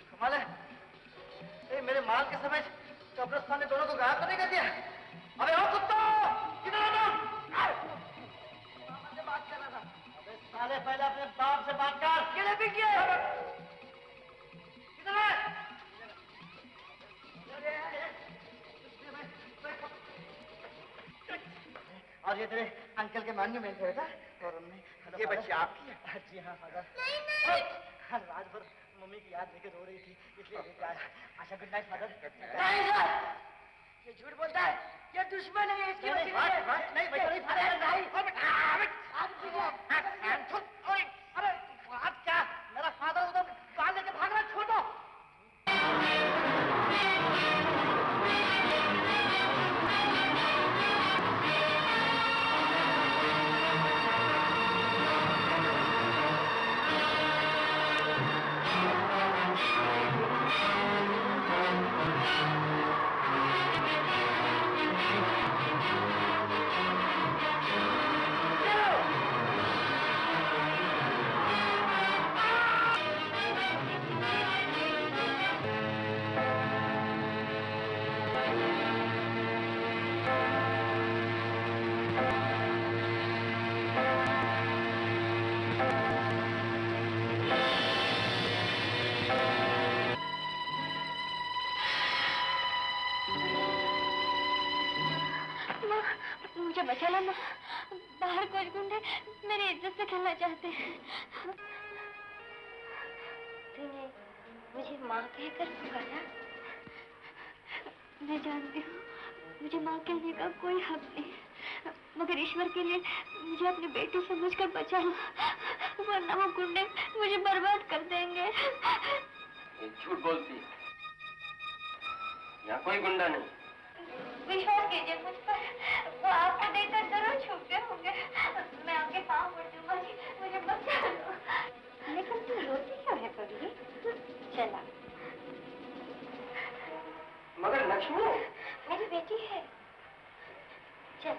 कमाल है, मेरे माल के समय कब्रिस्तान ने दोनों को गायब तो नहीं कर दिया? अबे ओ कुत्तो, किधर हो तुम? मामा से बात कर रहा था। अबे साले पहले अपने बाप से बात कर। किधर भी किया? किधर है? और ये तेरे अंकल के मान्य में थे बेटा, और उनने ये बच्ची आपकी है? जी हाँ फादर। नहीं रात भर मम्मी की याद लेके रो रही थी, इसलिए लेके आया। आशा गुड नाइट फादर। नहीं सर, ये झूठ बोलता है, ये दुश्मन है, इसकी वजह से नहीं बेटा नहीं फादर नहीं। अरे बात क्या, मेरा फादर उधर कान लेके भाग रहा, छोड़ दो। मुझे बचा लो माँ, बाहर कुछ गुंडे मेरी इज्जत से खेलना चाहते हैं। तूने मुझे माँ कहकर पुकारा। मैं जानती हूँ मुझे माँ कहने का कोई हक नहीं, मगर ईश्वर के लिए मुझे अपनी बेटी समझकर बचा लो, वरना वो गुंडे मुझे बर्बाद कर देंगे। झूठ बोलती है, यहाँ कोई गुंडा नहीं। विश्वास कीजिए मुझ पर, वो आपको देखकर जरूर छूटते होंगे। मैं आपके पाँव पड़ दूंगी, मुझे बचा लो। लेकिन तू रोती क्यों है कभी? चला। मगर लक्ष्मी मेरी बेटी है। चल।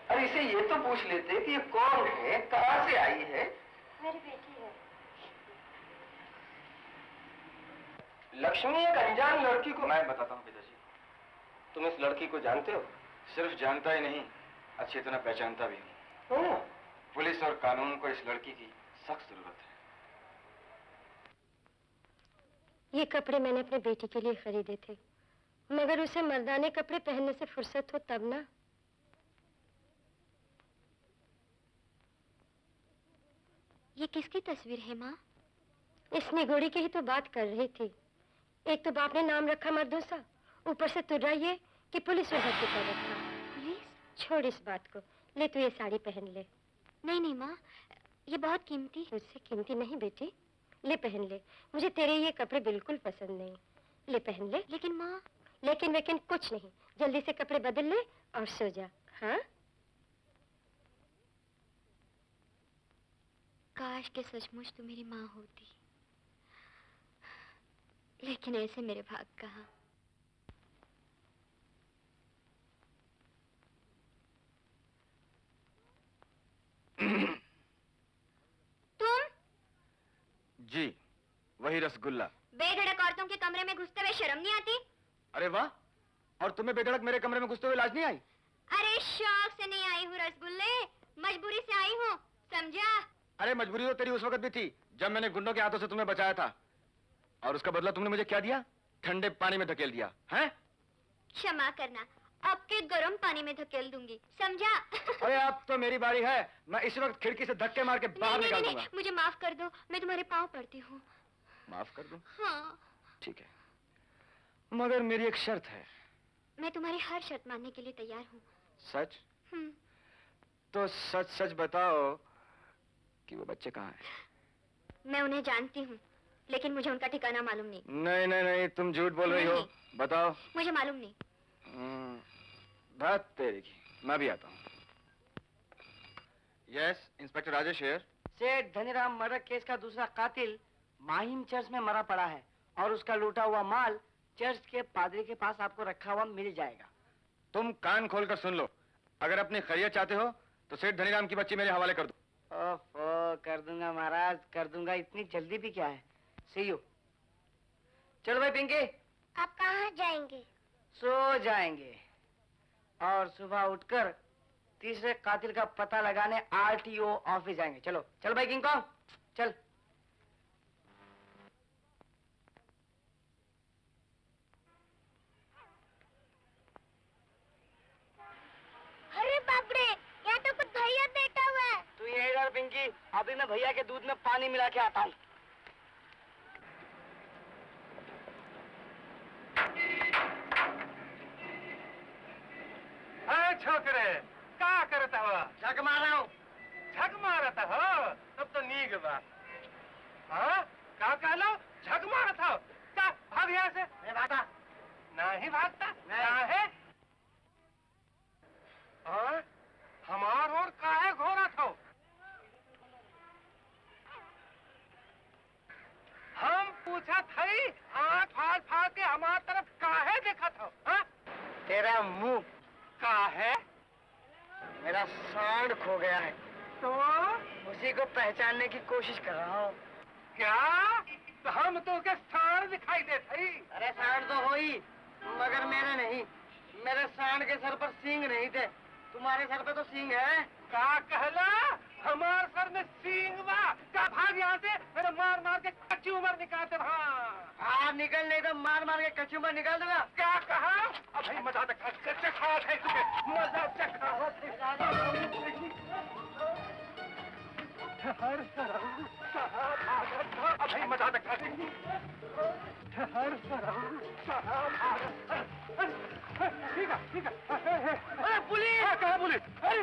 अरे इसे ये तो पूछ लेते कि ये कौन है, कहाँ से आई है? मेरी बेटी है। लक्ष्मी एक अनजान लड़की को। मैं बताता हूँ पिताजी। तुम इस लड़की को जानते हो? सिर्फ जानता ही नहीं, अच्छी तरह पहचानता भी हूँ। पुलिस और कानून को इस लड़की की सख्त जरूरत है। ये कपड़े मैंने अपने बेटी के लिए खरीदे थे, मगर उसे मर्दाने कपड़े पहनने से फुर्सत हो तब ना। ये किसकी तस्वीर है माँ? इस निगोड़ी की ही तो बात कर रही थी। एक तो बाप ने नाम रखा मरदूसा, ऊपर से तुर्रा ये कि पुलिस ने भर्ती कर रखा। पुलिस? छोड़ इस बात को, ले तू ये साड़ी पहन ले। नहीं नहीं माँ, ये बहुत कीमती। मुझसे कीमती नहीं बेटी, ले पहन ले। मुझे तेरे ये कपड़े बिल्कुल पसंद नहीं, ले पहन ले। लेकिन माँ। लेकिन कुछ नहीं, जल्दी से कपड़े बदल ले और सो जा। हाँ काश के सचमुच तू मेरी माँ होती, लेकिन ऐसे मेरे भाग कहाँ। तुम? जी, वही रसगुल्ला। बेधड़क औरतों के कमरे में घुसते हुए शर्म नहीं आती? अरे वाह, और तुम्हें बेधड़क मेरे कमरे में घुसते हुए लाज नहीं आई? अरे शौक से नहीं आई हूँ रसगुल्ले, मजबूरी से आई हूँ, समझा? अरे मजबूरी तो तेरी उस वक्त भी थी जब मैंने गुंडों के हाथों से तुम्हें बचाया था, और उसका बदला तुमने मुझे क्या दिया? ठंडे पानी में धकेल दिया है? क्षमा करना, अब के गर्म पानी में धकेल दूंगी, समझा? अरे अब तो मेरी बारी है, मैं इस वक्त खिड़की से धक्के मार के बाहर निकाल दूंगा। मुझे माफ कर दो, मैं तुम्हारे पाँव पड़ती हूँ। माफ कर दूं? हाँ। ठीक है, मगर मेरी एक शर्त है। मैं तुम्हारी हर शर्त मानने के लिए तैयार हूँ। सच? तो सच सच बताओ कि वो बच्चे कहाँ हैं? मैं उन्हें जानती हूँ, लेकिन मुझे उनका ठिकाना मालूम नहीं। नहीं नहीं नहीं, तुम झूठ बोल रही हो, बताओ। मुझे मालूम नहीं। बात तेरी की, मैं भी आता हूँ। Yes, inspector Rajesh here. सेठ धनीराम मर्डर केस का दूसरा कातिल माहिम चर्च में मरा पड़ा है, और उसका लूटा हुआ माल चर्च के पादरी के पास आपको रखा हुआ मिल जाएगा। तुम कान खोलकर सुन लो, अगर अपनी खैरियत चाहते हो तो सेठ धनीराम की बच्ची मेरे हवाले कर दो। ओफो, कर दूंगा महाराज, कर दूंगा, इतनी जल्दी भी क्या है। सी यू। चलो भाई पिंकी। आप कहाँ जाएंगे? सो जाएंगे, और सुबह उठकर तीसरे कातिल का पता लगाने आरटीओ ऑफिस जाएंगे। चलो चलो भाई किंग कॉन्ग, चल। अरे बाप रे, यहाँ तो कुछ भैया बैठा हुआ है। तू यही रह पिंकी, अभी मैं भैया के दूध में पानी मिला के आता हूँ। छोकरे क्या करता हो? झक मार रहा हूँ। झक मारता हो? तब तो नीक बा। हाँ, क्या कहलो? झक मारता हो? क्या भाग यहाँ से? नहीं भागता। नहीं भागता? नहीं। है? हाँ, हमार और काहे घोरा था? हम पूछा थई, आँख फाड़ फाड़ के हमार तरफ काहे देखा था? हाँ? तेरा मुंह का है? मेरा सांड खो गया है, तो उसी को पहचानने की कोशिश कर रहा हूँ। क्या? तो हम तो के सांड दिखाई देते ही। अरे सांड तो हो ही, मगर मेरे नहीं। मेरे सांड के सर पर सींग नहीं थे, तुम्हारे सर पे तो सींग है। क्या कहला? हमार सर में सींग बा? क्या भाग यहाँ से? मेरे मार मार के कच्ची उमर निकालते वहाँ। हाँ निकल, नहीं तो मार मार के कच्ची उमर निकाल दूंगा। क्या कहा? अभी मजा चखा है तुम्हें, मजा चखा अभी मजा चखा। ठीक है ठीक है। अरे पुलिस! कहाँ पुलिस? अरे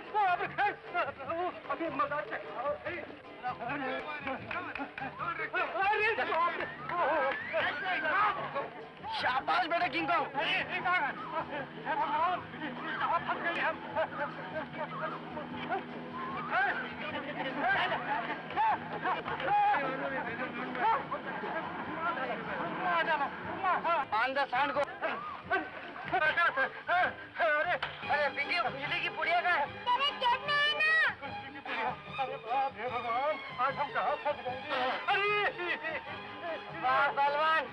अभी मजा चखा। शाबाश बेटा किंग कॉन्ग। आंदा सांड को। अरे पिंकी, बिजली की पुड़िया का है। तेरे जेब में है ना? अरे बाप रे भगवान, आज हम कहाँ फंस गए? अरे वाह बलवान,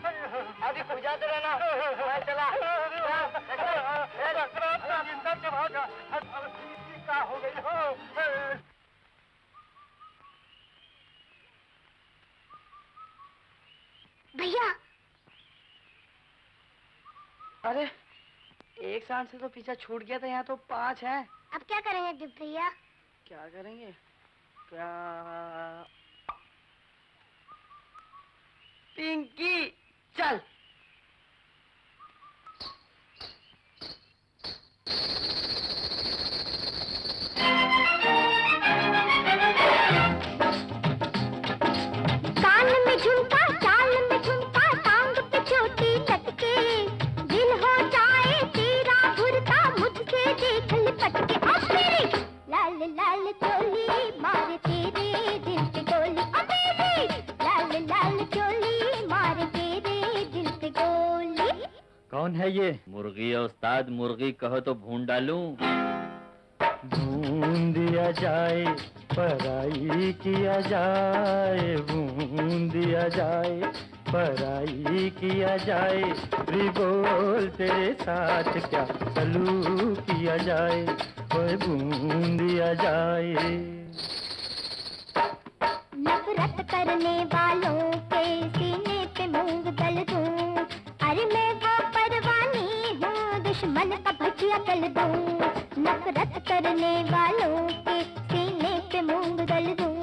अभी खुजाते रहना, मैं चला। क्या हो गई हो? भैया, अरे एक सांड से तो पीछा छूट गया था, यहाँ तो 5 हैं। अब क्या करेंगे दिप भैया? क्या करेंगे? क्या? पिंकी चल। कान में झुमका, चाल में झुमका, टांग पे चोटी लटके, दिल हो जाए तेरा भुरता, मुझसे देख लिपट के। अब मेरी लाल लाल चोली मारे तेरे दिल पे गोली। है ये? मुर्गी है उस्ताद, मुर्गी कहो तो भून डालूं। भून दिया जाए, पराई किया जाए, भून दिया जाए, पराई किया जाए, बोल तेरे साथ क्या सलूक किया जाए, ओए भून दिया जाए। नफरत करने वालों के सीने पे मूंग दल दूं, अरे मैं वो परवानी हूँ, दुश्मन का भजिया तल दूं। नफरत करने वालों के सीने पे मूंग दल दूं।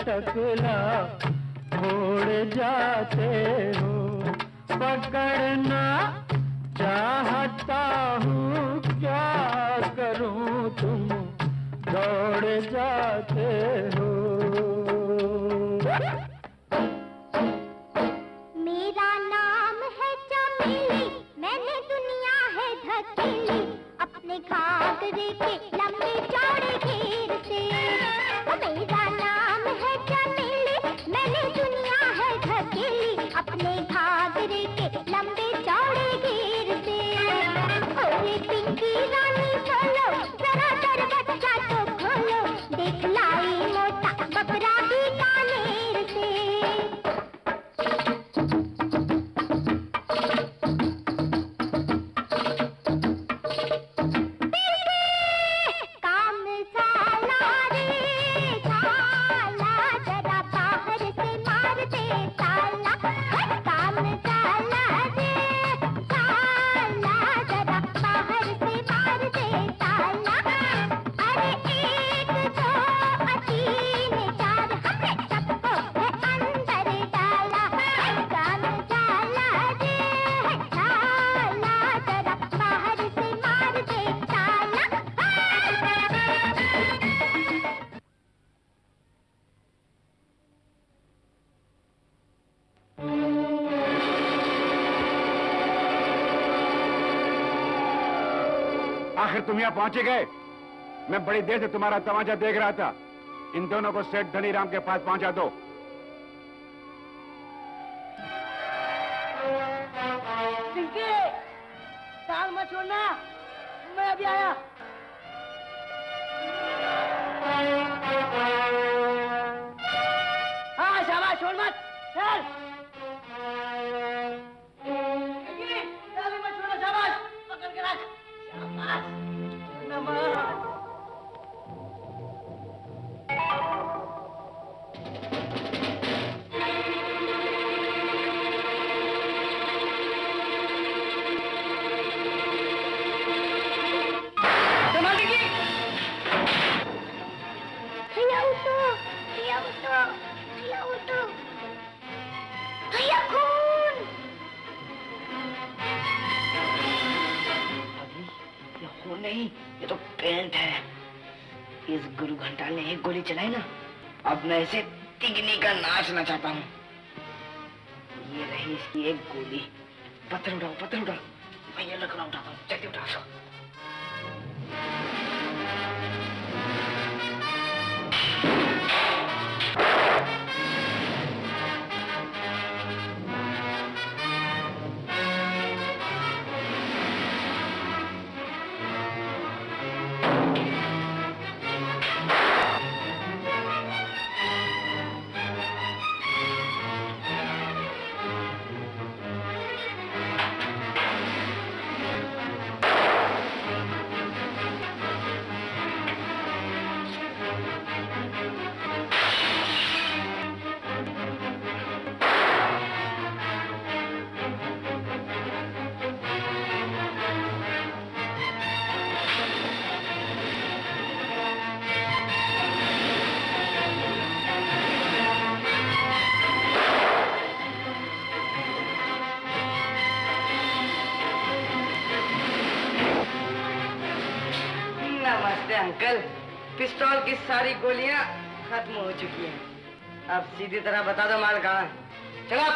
टकला छोड़ जाते हो, पकड़ना चाहता हूँ, क्या करूँ तुम दौड़ जाते हो। मेरा नाम है चमेली, मैंने दुनिया है धकेली, अपने घाघरे के लंबे चौड़े घेर से। मेरा नाम है चमेली, मैंने दुनिया है धकेली, अपने घाघरे के लंबे चौड़े घेर से। ओए पिंकी रानी बोलो, जरा दरवाजा तो खोलो, देख लाई मोटा बकरा बीकानेर से। आखिर तुम यहाँ पहुंचे गए। मैं बड़ी देर से तुम्हारा तमाचा देख रहा था। इन दोनों को सेठ धनीराम के पास पहुंचा दो। पिंकी, ताल मत छोड़ना, मैं अभी आया। हाँ शाबाश, छोड़ मत, चल। पिंकी, ताल मत छोड़ना, शाबाश, पकड़ के रख, शाबाश, नमः। नहीं, ये तो पेंट है। इस गुरु घंटाल ने एक गोली चलाई ना, अब मैं इसे तिगनी का नाच नचाता हूँ। ये रही इसकी एक गोली। पत्थर उठाओ, पत्थर उठाओ। मैं ये लकड़ा उठाता हूँ, जल्दी उठा सो। नमस्ते अंकल, पिस्तौल की सारी गोलियां खत्म हो चुकी हैं। अब सीधी तरह बता दो माल कहाँ है। चलो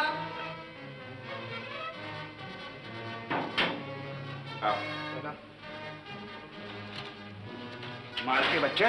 माल के बच्चे,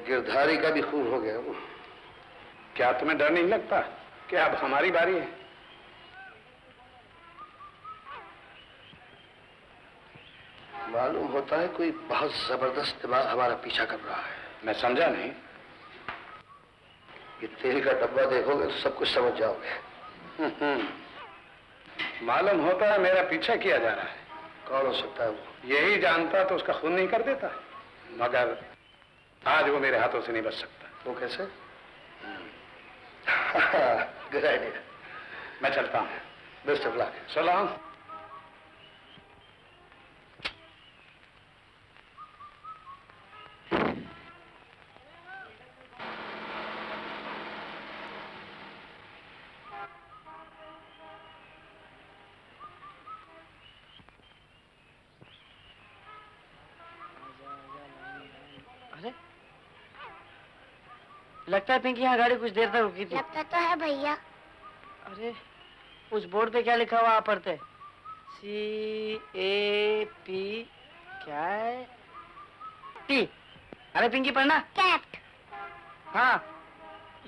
गिरधारी का भी खून हो गया। क्या तुम्हें डर नहीं लगता कि अब हमारी बारी है? मालूम होता है कोई बहुत जबरदस्त दिमाग हमारा पीछा कर रहा है। मैं समझा नहीं। ये तेल का डब्बा देखोगे तो सब कुछ समझ जाओगे। मालूम होता है मेरा पीछा किया जा रहा है। कौन हो सकता है वो? यही जानता तो उसका खून नहीं कर देता, मगर आज वो मेरे हाथों से नहीं बच सकता। वो कैसे? Good idea. मैं चलता हूँ। Best of luck. सलाम। लगता है पिंकी यहाँ गाड़ी कुछ देर तक रुकी थी। लगता तो है भैया। अरे उस बोर्ड पे क्या लिखा हुआ आप पढ़ते? CAP क्या है? T। अरे पिंकी पढ़ना। कैट। हाँ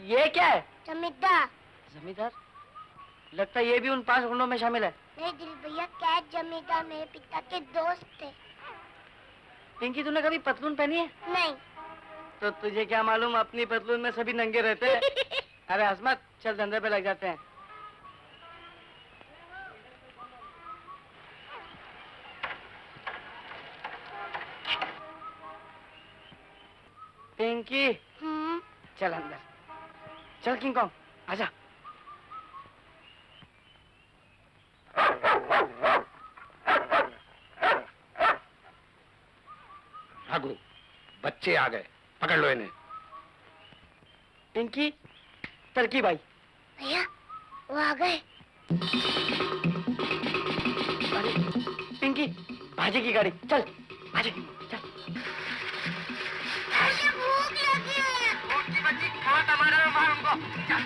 ये क्या है? जमींदार। जमींदार? लगता है ये भी उन 5 गुंडों में शामिल है। नहीं दिल भैया, कैट जमींदार मेरे पिता के दोस्त थे। पिंकी तूने कभी पतलून पहनी है? नहीं। तो तुझे क्या मालूम, अपनी पतलून में सभी नंगे रहते हैं। अरे हसमत, चल धंधे पे लग जाते हैं। पिंकी चल अंदर। चल किंग कॉन्ग आजा। राघु, बच्चे आ गए, पकड़ लो इन्हें। पिंकी, तरकी भाई। भैया वो आ गए। अरे पिंकी, भाजी की गाड़ी, चल भाजी चल। मुझे भूख लगी है। भूख की बच्ची, खाना टमाटर में मार उनको। चल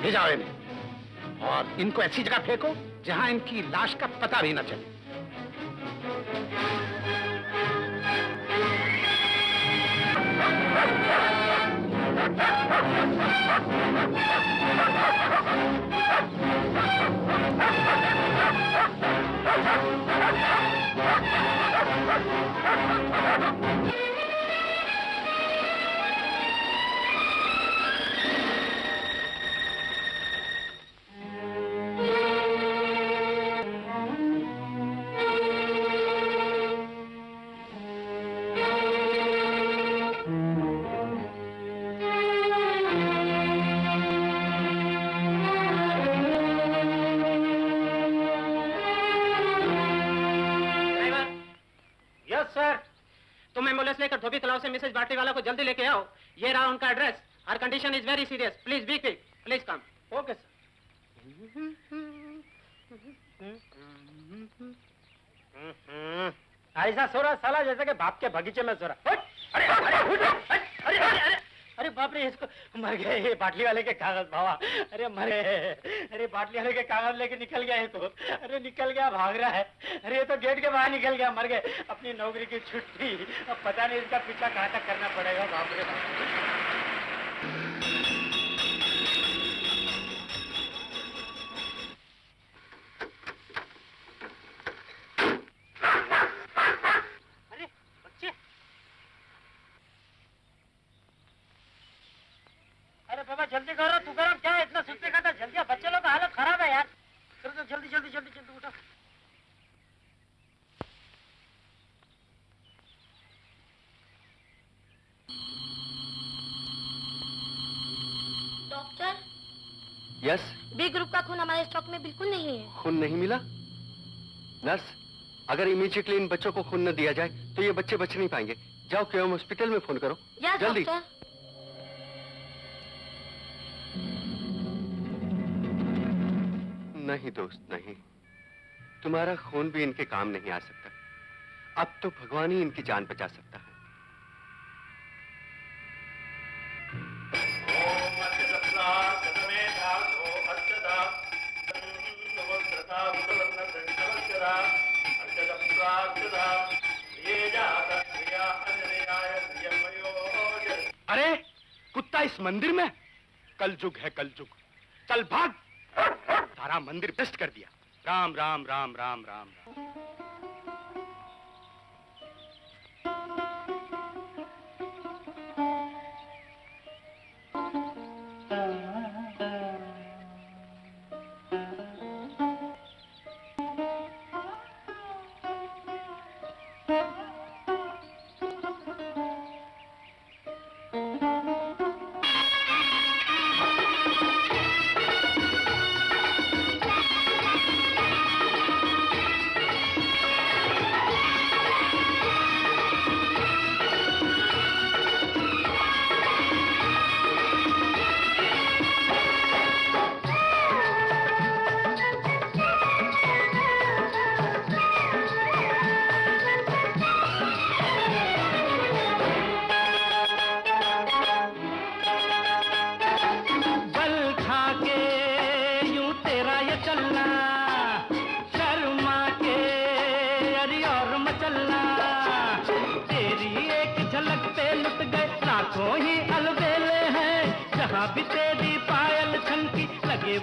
ले जाओ इन्हें और इनको ऐसी जगह फेंको जहां इनकी लाश का पता भी न चले। लेकर धोबी तालाब से मिसेज बाटली वाला को जल्दी लेके आओ। ये रहा उनका address. Her condition is very serious. Please be quick. Please come. Okay sir. ऐसा सो रहा साला जैसे कि बाप के बगीचे में सो रहा। अरे अरे अरे अरे अरे बाप रे, इसको मर गए ये बाटली वाले के कागज बाबा। अरे मर गए। अरे बाटली वाले के कागज लेके निकल गया है तो। अरे निकल गया, भाग रहा है। अरे ये तो गेट के बाहर निकल गया, मर गए। अपनी नौकरी की छुट्टी। अब पता नहीं इसका पीछा कहाँ तक करना पड़ेगा। बाप रे बाप। जल्दी करो, तू करो, क्या इतना सुस्ती खाता? जल्दी, बच्चे लोग का हालत खराब है यार। चलो जल्दी जल्दी जल्दी जल्दी उठो। यस। बी ग्रुप का खून हमारे स्टॉक में बिल्कुल नहीं है। खून नहीं मिला? नर्स, अगर इमीडिएटली इन बच्चों को खून न दिया जाए तो ये बच्चे बच नहीं पाएंगे। जाओ केएम हॉस्पिटल में फोन करो। यस जल्दी। डॉक्टर। नहीं दोस्त नहीं, तुम्हारा खून भी इनके काम नहीं आ सकता। अब तो भगवान ही इनकी जान बचा सकता है। अरे कुत्ता इस मंदिर में? कलयुग है कलयुग। चल भाग। सारा मंदिर भ्रष्ट कर दिया। राम राम राम राम राम राम।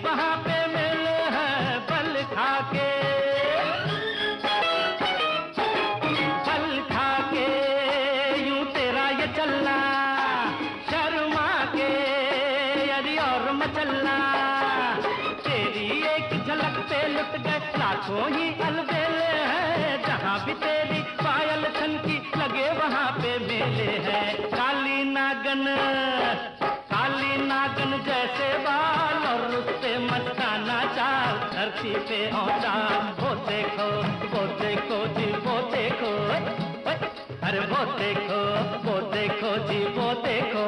वहाँ पे मेले है बल खाके यूं तेरा ये चलना शर्मा के अरे और मचलना तेरी एक झलक पे लुट गए लाखों ही अलबेले हैं जहाँ भी तेरी पायल छनकी लगे वहाँ पे मेले है काली नागन जैसे बाल और उससे मस्ताना चाल धरती पे औंधा वो देखो जी वो देखो अरे वो देखो जी वो देखो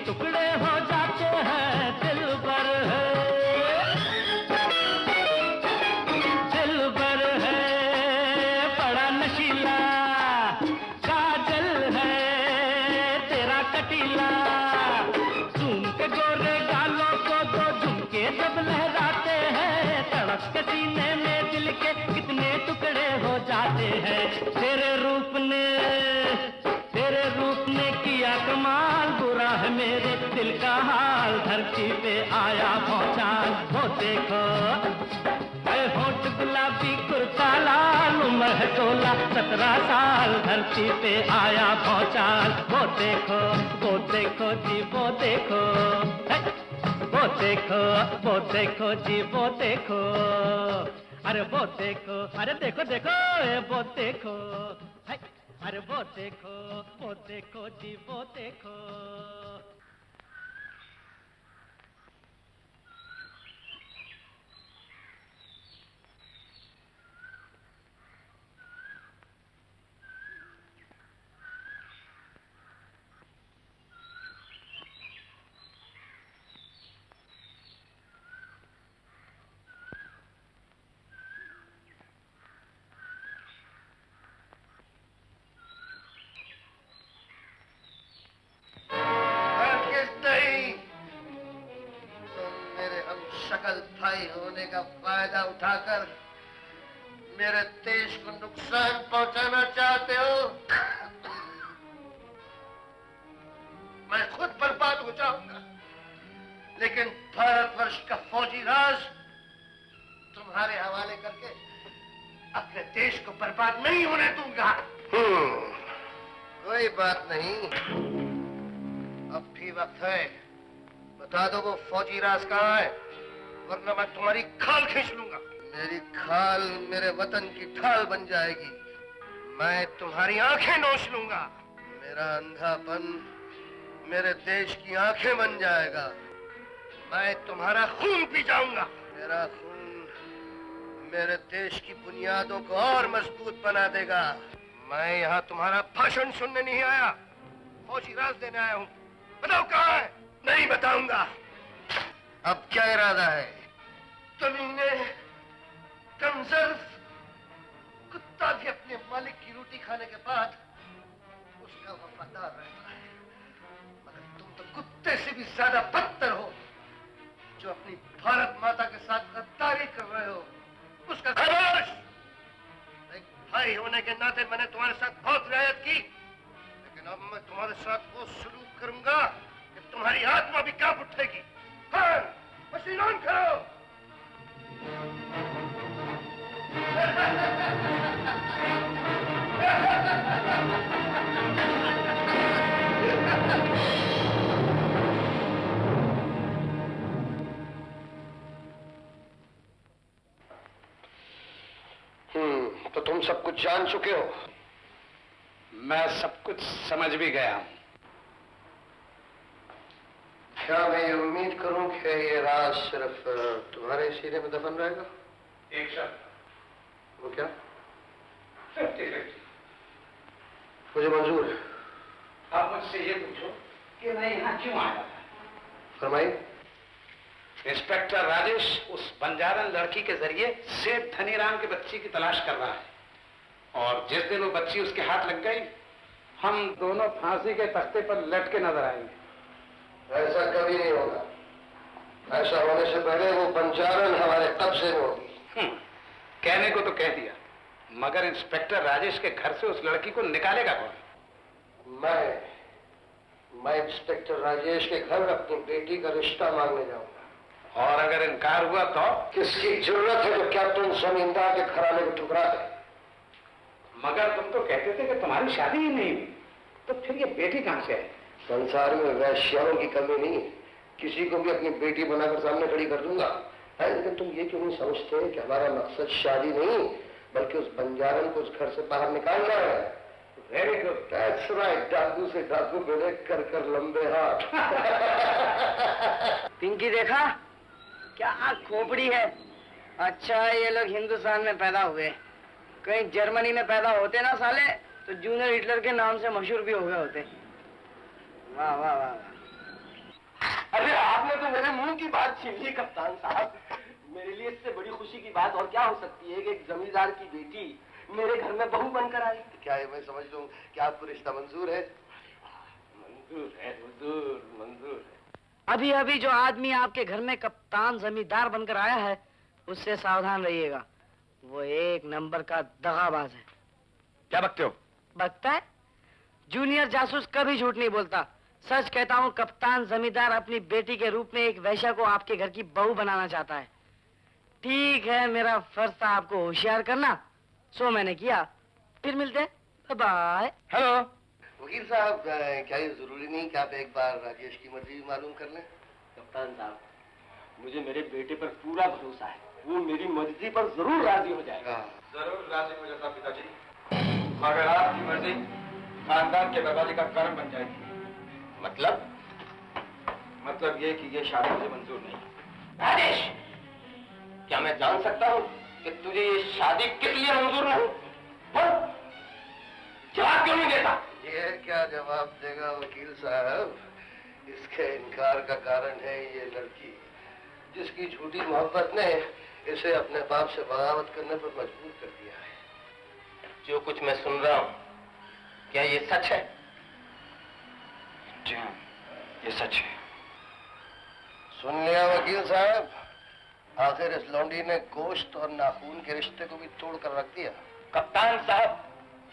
टुकड़े हो जाते हैं दिल भर है बड़ा नशीला काजल है तेरा कटीला झूम के गोरे गालों को दो झुमके जब लहराते हैं तड़प के सीने में दिल के कितने टुकड़े हो जाते हैं तेरे रूप ने किया कमाल बुरा है मेरे दिल का हाल धरती पे आया भौचाल वो देखो होठ गुलाबी कुर्ता लाल उम्र है 16-17 साल धरती पे आया भौचाल वो देखो जी वो देखो जी वो देखो अरे वो देखो अरे देखो वो देखो अरे वो देखो जी वो देखो शकल भाई होने का फायदा उठाकर मेरे देश को नुकसान पहुंचाना चाहते हो? मैं खुद बर्बाद हो जाऊंगा, लेकिन भारतवर्ष का फौजी राज तुम्हारे हवाले करके अपने देश को बर्बाद नहीं होने दूंगा। कोई बात नहीं, अब भी वक्त है। बता दो वो फौजी राज कहाँ है, वरना मैं तुम्हारी खाल खींच लूंगा। मेरी खाल मेरे वतन की ढाल बन जाएगी। मैं तुम्हारी आंखें नोच लूंगा। मेरा अंधापन मेरे देश की आंखें बन जाएगा। मैं तुम्हारा खून पी जाऊंगा। मेरा खून मेरे देश की बुनियादों को और मजबूत बना देगा। मैं यहाँ तुम्हारा भाषण सुनने नहीं आया, फौजी राज देने आया हूँ। बताओ कहाँ है? नहीं बताऊंगा। अब क्या इरादा है? तुमने कमजर्फ कुत्ता भी अपने मालिक की रोटी खाने के बाद उसका वफादार रहता है, मगर तुम तो कुत्ते से भी ज्यादा बदतर हो, जो अपनी भारत माता के साथ गद्दारी कर रहे हो। उसका खामोश। एक भाई होने के नाते मैंने तुम्हारे साथ बहुत रियायत की, लेकिन अब मैं तुम्हारे साथ वो सलूक करूंगा कि तुम्हारी आत्मा भी कांप उठेगी। मशीन ऑन करो। तो तुम सब कुछ जान चुके हो? मैं सब कुछ समझ भी गया हूं। क्या मैं ये उम्मीद करूं कि ये राज सिर्फ तुम्हारे सीने में दफन रहेगा? एक शर्त। वो क्या? 50-50। मुझे मंजूर है। आप मुझसे ये पूछो कि मैं यहाँ क्यों आया था? फरमाइए। इंस्पेक्टर राजेश उस बंजारन लड़की के जरिए सेठ धनीराम की बच्ची की तलाश कर रहा है, और जिस दिन वो बच्ची उसके हाथ लग गई, हम दोनों फांसी के तख्ते पर लटके नजर आएंगे। ऐसा कभी नहीं होगा। ऐसा होने से पहले वो बंजारन हमारे कब्जे में होगी। कहने को तो कह दिया, मगर इंस्पेक्टर राजेश के घर से उस लड़की को निकालेगा कौन? मैं इंस्पेक्टर राजेश के घर अपनी बेटी का रिश्ता मांगने जाऊंगा। और अगर इनकार हुआ तो? किसकी जरूरत है जो कैप्टन जमींदार के घराने को ठुकरा दे? मगर तुम तो कहते थे कि तुम्हारी शादी ही नहीं हुई, तो फिर ये बेटी कहां से है? संसार में वैश्याओं की कमी नहीं है, किसी को भी अपनी बेटी बनाकर सामने खड़ी कर दूंगा। है, लेकिन तुम ये क्यों नहीं समझते कि हमारा मकसद शादी नहीं, बल्कि उस बंजारन को उस घर से बाहर निकालना है। Very good, that's right. डाकू से डाकू मिले, कर कर लंबे हाथ। पिंकी देखा क्या खोपड़ी है। अच्छा ये लोग हिंदुस्तान में पैदा हुए, कहीं जर्मनी में पैदा होते ना साले तो जूनियर हिटलर के नाम से मशहूर भी हो गए होते। वाह वाह वाह वाह। अरे आपने तो मेरे मुंह की बात छीन ली कप्तान साहब। मेरे लिए इससे बड़ी खुशी की बात और क्या हो सकती है कि एक जमींदार की बेटी मेरे घर में बहू बनकर आई। क्या है, मैं समझ लूं कि आपको रिश्ता मंजूर है? मंजूर है हुजूर, मंजूर है। अभी अभी जो आदमी आपके घर में कप्तान जमींदार बनकर आया है, उससे सावधान रहिएगा। वो एक नंबर का दगाबाज है। क्या बकते हो? बकता है? जूनियर जासूस कभी झूठ नहीं बोलता। सच कहता हूँ, कप्तान जमींदार अपनी बेटी के रूप में एक वैश्या को आपके घर की बहू बनाना चाहता है। ठीक है, मेरा फर्ज था आपको होशियार करना, सो मैंने किया। फिर मिलते हैं, बाय। हेलो वकील साहब, क्या ये जरूरी नहीं कि आप एक बार राजेश की मर्जी भी मालूम कर लें? कप्तान साहब, मुझे मेरे बेटे पर पूरा भरोसा है, वो मेरी मर्जी पर जरूर राजी हो जाएगा। जरूर राजी हो जाता पिताजी, मगर आपकी मर्जी खानदान के बर्बादी का कारण बन जाएगी। मतलब ये कि ये शादी मुझे मंजूर नहीं। राजेश, क्या मैं जान सकता हूँ कि तुझे ये शादी किस लिए मंजूर नहीं? बोल, जवाब क्यों नहीं देता? ये क्या जवाब देगा वकील साहब? इसके इनकार का कारण है ये लड़की, जिसकी झूठी मोहब्बत ने इसे अपने बाप से बगावत करने पर मजबूर कर दिया है। जो कुछ मैं सुन रहा हूँ, क्या ये सच है? जी हाँ, ये सच है। सुन लिया वकील साहब, आखिर इस लौंडी ने गोश्त और नाखून के रिश्ते को भी तोड़ कर रख दिया। कप्तान साहब,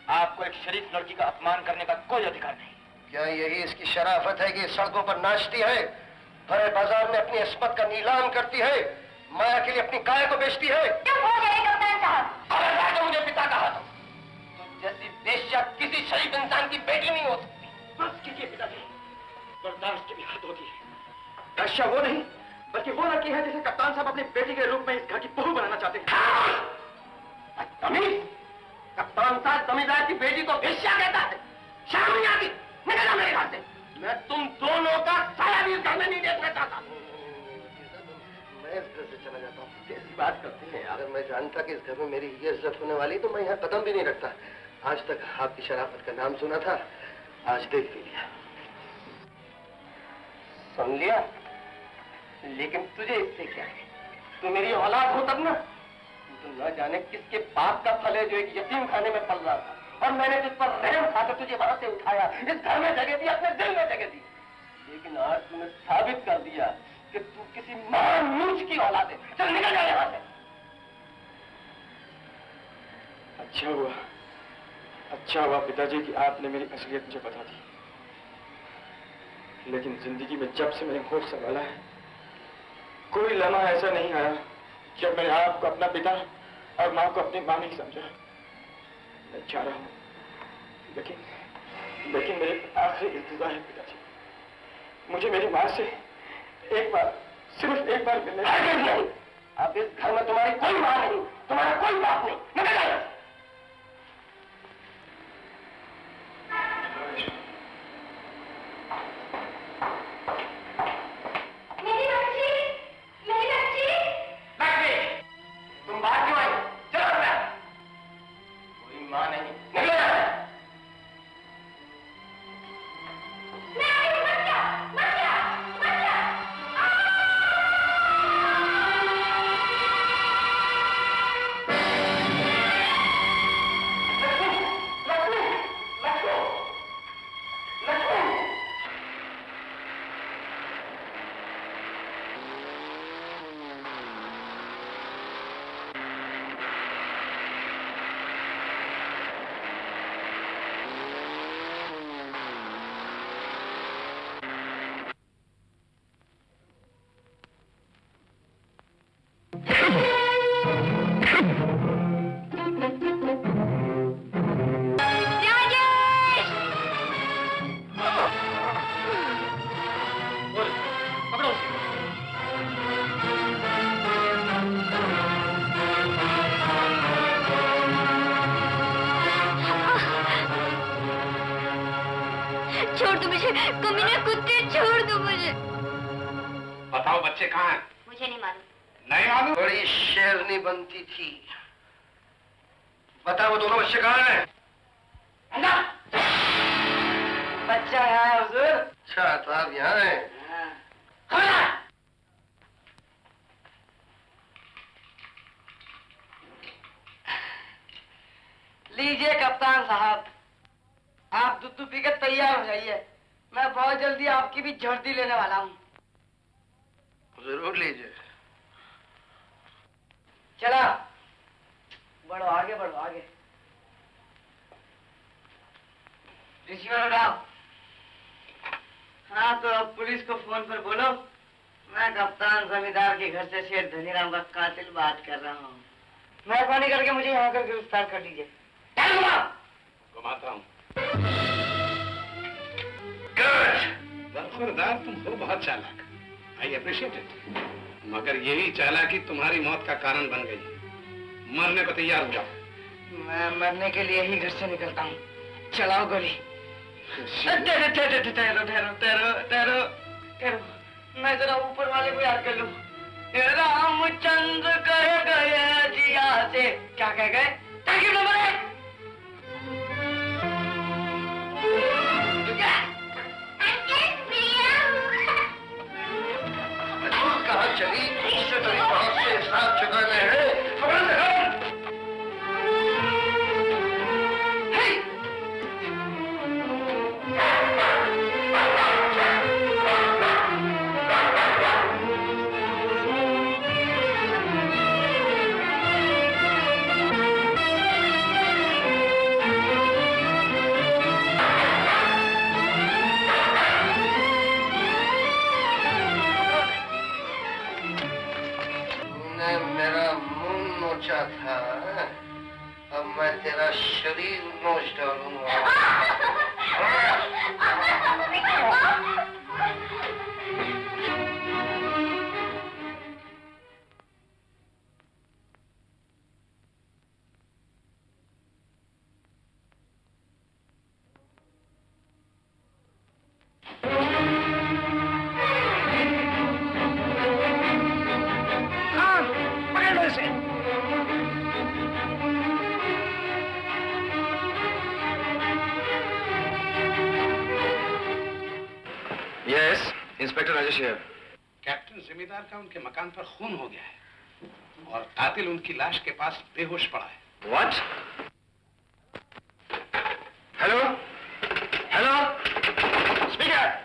आपको एक शरीफ लड़की का अपमान करने का कोई अधिकार नहीं। क्या यही इसकी शराफत है कि सड़कों पर नाचती है, भरे बाजार में अपनी इस्मत का नीलाम करती है, माया के लिए अपनी गाय को बेचती है? चुप हो जाइए कप्तान साहब। अरे जाके मुझे पिता कहा था, तुम जैसी बेश्या किसी शरीफ इंसान की बेटी नहीं हो सकती। बस कीजिए पिताजी, बर्दाश्त की भी हद होती है। बेश्या वो नहीं, बल्कि वो लड़की है जिसे कप्तान साहब अपनी बेटी के रूप में इस घर की बहू बनाना चाहते हैं। तमीज! कप्तान साहब जमींदार की बेटी को बेश्या कहता है? शर्म नहीं आती? निकल जा मेरे घर से। मैं तुम दोनों का साया भी इस घर में नहीं देखना चाहता। मैं इस घर से चला जाता हूँ। कैसी बात करते हैं यार? अगर मैं जानता कि इस घर में मेरी ये इज्जत होने वाली तो मैं यहाँ कदम भी नहीं रखता। आज तक आपकी शराफत का नाम सुना था, आज देख भी लिया। सुन लिया, लेकिन तुझे इससे क्या है? तू मेरी औलाद हो तब ना। तू न जाने किसके बाप का फल है जो एक यतीम खाने में पल रहा था, और मैंने तुझ पर रहम खाकर तुझे वहां से उठाया, इस घर में जगह दी, अपने दिल में जगह दी। लेकिन आज तूने साबित कर दिया कि तू किसी महान मूर्ख की औलाद है। चल निकल जा यहाँ से। अच्छा हुआ पिताजी कि आपने मेरी असलियत मुझे बता दी। लेकिन जिंदगी में जब से मैंने होश संभाला है, कोई लम्हा ऐसा नहीं आया जब मैंने आपको अपना पिता और माँ को अपनी माँ नहीं समझा। मैं चाह रहा हूँ, लेकिन मेरी आखिरी इल्तिजा है पिताजी, मुझे मेरी माँ से एक बार, सिर्फ एक बार मिलने। नहीं, अब इस घर में तुम्हारी कोई माँ नहीं, तुम्हारा कोई बाप नहीं। निकल जाओ। छोड़ दो मुझे, कमीने कुत्ते, छोड़ दो मुझे। बताओ बच्चे कहाँ हैं? मुझे नहीं मालूम। नहीं मालूम? बड़ी शेरनी बनती थी। बता वो दोनों बच्चे कहाँ हैं? बच्चा यहाँ है हुजूर। अच्छा तो आप यहाँ हैं। लीजिए कप्तान साहब, आप दूध पी के तैयार हो जाइए। मैं बहुत जल्दी आपकी भी झड़ती लेने वाला हूँ। जरूर लीजिए। चला, बढ़ो आगे, बढ़ो आगे। रिसीवर उठाओ। हाँ तो अब पुलिस को फोन पर बोलो, मैं कप्तान जमींदार के घर से शेर धनीराम का कातिल बात कर रहा हूँ। मेहरबानी करके मुझे यहाँ कर गिरफ्तार कर लीजिए। घुमाता हूँ। बरखुरदार, तुम हो बहुत चालाक। I appreciate it. मगर यही चालाकी तुम्हारी मौत का कारण बन गई। मरने को तैयार हो जाओ। मैं मरने के लिए ही घर से निकलता हूँ। चलाओ गोली। ठहरो ठहरो ठहरो ठहरो ठहरो ठहरो ठहरो, मैं जरा ऊपर वाले को याद कर लूं। रामचंद्र कह गए जिया से, क्या कह गए? ताकि नंबर 1। कहाँ चली? उससे तो बहुत से हिसाब चुकाने हैं। था, अब मैं तेरा शरीर नोच डालूंगा। यस, इंस्पेक्टर राजेश है। कैप्टन जिम्मेदार का उनके मकान पर खून हो गया है और कातिल उनकी लाश के पास बेहोश पड़ा है। What? Hello, hello, speaker.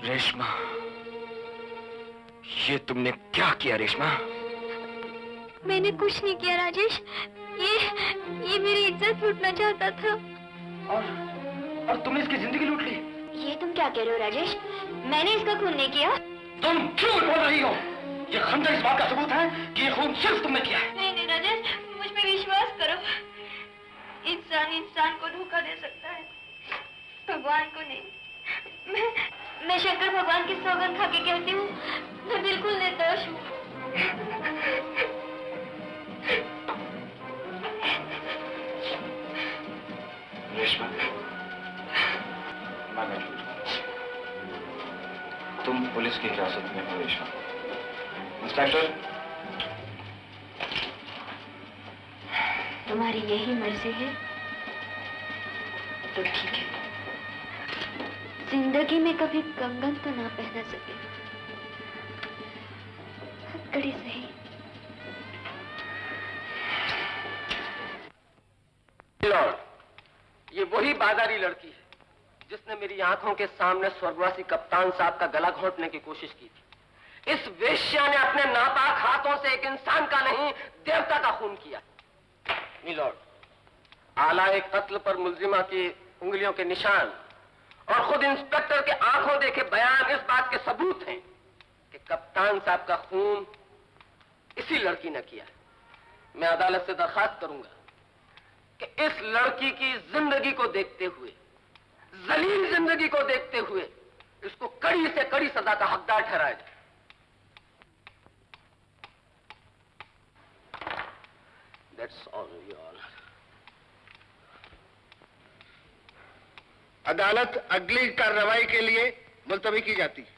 Reshma, ये तुमने क्या किया रेशमा? मैंने कुछ नहीं किया राजेश, ये मेरी इज्जत लूटना चाहता था। और तुमने इसकी जिंदगी लूट ली? ये तुम क्या कह रहे हो राजेश? मैंने इसका खून नहीं किया। तुम झूठ बोल रही हो। ये खंजर इस बात का सबूत है कि ये खून सिर्फ तुमने किया है। नहीं राजेश, मुझ पे विश्वास करो। इंसान इंसान को धोखा दे सकता है, भगवान को नहीं। मैं शंकर भगवान की सौगंध खा के कहती हूँ, मैं बिल्कुल निर्दोष हूँ। रेशमा, मैं झूठ बोलूं। तुम पुलिस की हिरासत में हो रेशमा। इंस्पेक्टर, तुम्हारी यही मर्जी है तो ठीक है। जिंदगी में कभी कंगन तो ना पहना सके, हथकड़ी सही। लॉर्ड, ये वही बाजारी लड़की है जिसने मेरी आंखों के सामने स्वर्गवासी कप्तान साहब का गला घोंटने की कोशिश की थी। इस वेश्या ने अपने नापाक हाथों से एक इंसान का नहीं, देवता का खून किया। मिलॉर्ड, आला कत्ल पर मुलजिमा की उंगलियों के निशान और खुद इंस्पेक्टर के आंखों देखे बयान इस बात के सबूत हैं कि कप्तान साहब का खून इसी लड़की ने किया है। मैं अदालत से दरखास्त करूंगा कि इस लड़की की जिंदगी को देखते हुए, जलील जिंदगी को देखते हुए, इसको कड़ी से कड़ी सजा का हकदार ठहराया जाए। That's all, Your Honor. अदालत अगली कार्रवाई के लिए मुलतवी की जाती है।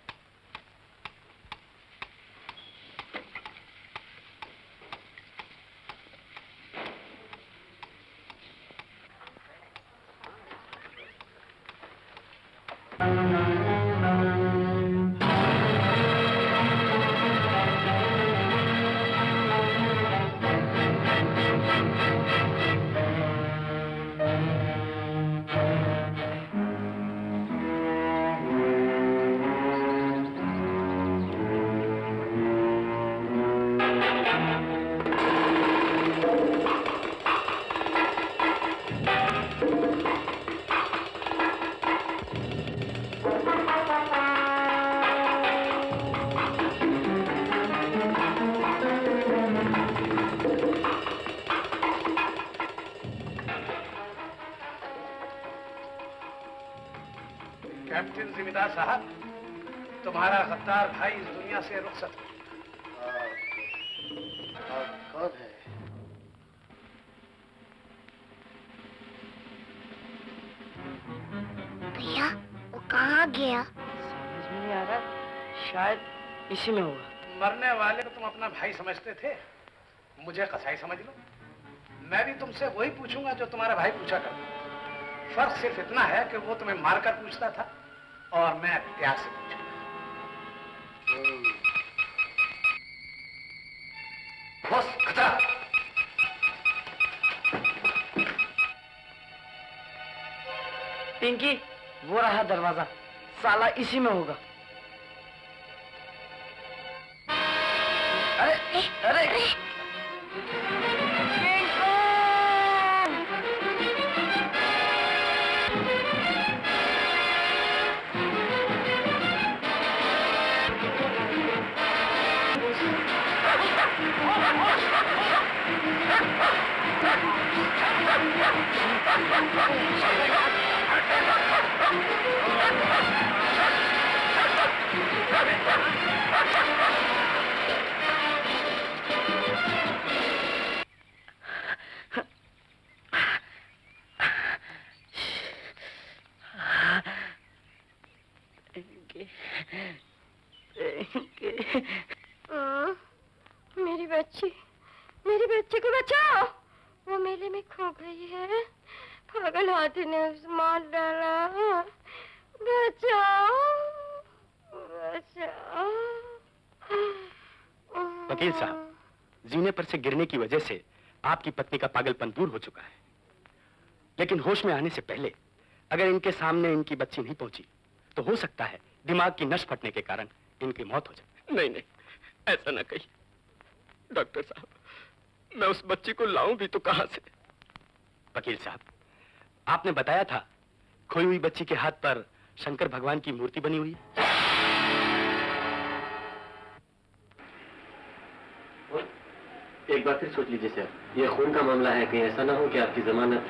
कैप्टन जिम्मेदार साहब, तुम्हारा गद्दार भाई इस दुनिया से रुखसत हो। कौन है? भैया, वो कहाँ गया? समझ में नहीं आ रहा, शायद इसी में होगा। मरने वाले को तुम अपना भाई समझते थे, मुझे कसाई समझ लो। मैं भी तुमसे वही पूछूंगा जो तुम्हारा भाई पूछा करता। फर्क सिर्फ इतना है कि वो तुम्हें मारकर पूछता था और मैं प्यार से पूछूंगा। बॉस खतरा। पिंकी, वो रहा दरवाजा, साला इसी में होगा। अरे अरे मेरी बच्ची को बचाओ, वो मेले में खो गई है, पागल हाथी ने उसे मार डाला, बचाओ बचाओ। वकील साहब, जीने पर से गिरने की वजह से आपकी पत्नी का पागलपन दूर हो चुका है, लेकिन होश में आने से पहले अगर इनके सामने इनकी बच्ची नहीं पहुंची तो हो सकता है दिमाग की नस फटने के कारण इनकी मौत हो जाए। नहीं नहीं, ऐसा ना कहिए डॉक्टर साहब, मैं उस बच्ची को लाऊं भी तो कहां से? वकील साहब, आपने बताया था खोई हुई बच्ची के हाथ पर शंकर भगवान की मूर्ति बनी हुई है। एक बार फिर सोच लीजिए सर, ये खून का मामला है, कहीं ऐसा ना हो कि आपकी जमानत।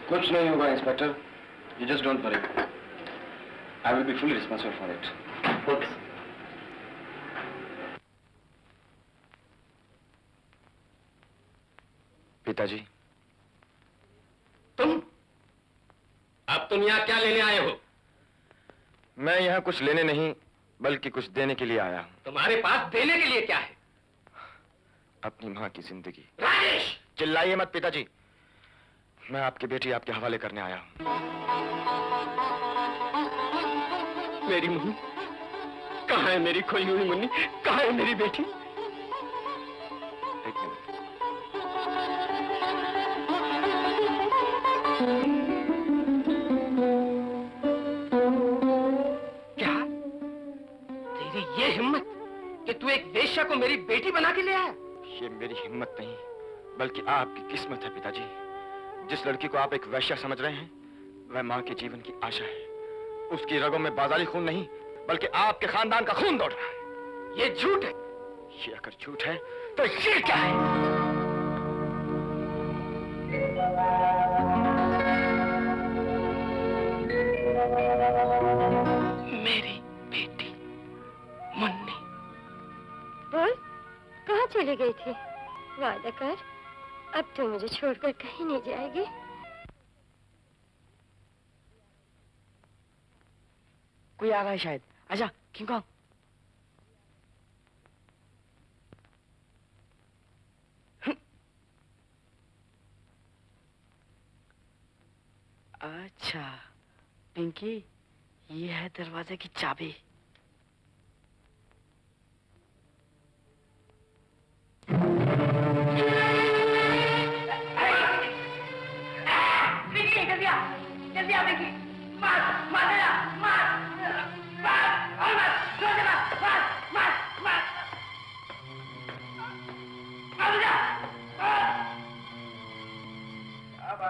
कुछ नहीं होगा inspector, you just don't worry, I will be fully responsible for it. Okay. पिताजी, अब तुम यहाँ क्या लेने आए हो? मैं यहाँ कुछ लेने नहीं बल्कि कुछ देने के लिए आया हूँ। तुम्हारे पास देने के लिए क्या है? अपनी माँ की जिंदगी। राजेश! चिल्लाइए मत पिताजी, मैं आपकी बेटी आपके हवाले करने आया हूँ। मेरी मुन्नी कहाँ है? मेरी खोई हुई मुन्नी कहाँ है? मेरी बेटी? एक मिनट। क्या तेरी ये हिम्मत कि तू एक वेश्या को मेरी बेटी बना के ले आया? ये मेरी हिम्मत नहीं बल्कि आपकी किस्मत है पिताजी। जिस लड़की को आप एक वैश्या समझ रहे हैं वह माँ के जीवन की आशा है। उसकी रगों में बाजारी खून नहीं बल्कि आपके खानदान का खून दौड़ रहा है। ये झूठ है। ये अगर झूठ है तो ये क्या है? मेरी बेटी मुन्नी। बोल, कहाँ चली गई थी? वादा कर, अब तो मुझे छोड़कर कहीं नहीं जाएगी। कोई आ रहा है शायद, आजा किंग कॉन्ग। अच्छा पिंकी, ये है दरवाजे की चाबी। जल्दी आ बेटी, मार मार देना, मार मार और मार, जोर देना, मार मार मार मार जा। अब आ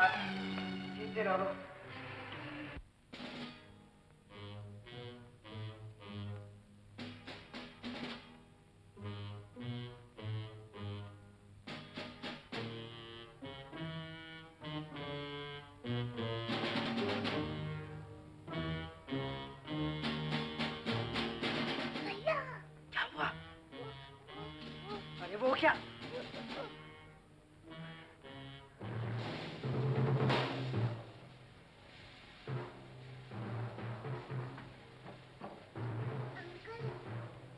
जीते रहो। वो क्या?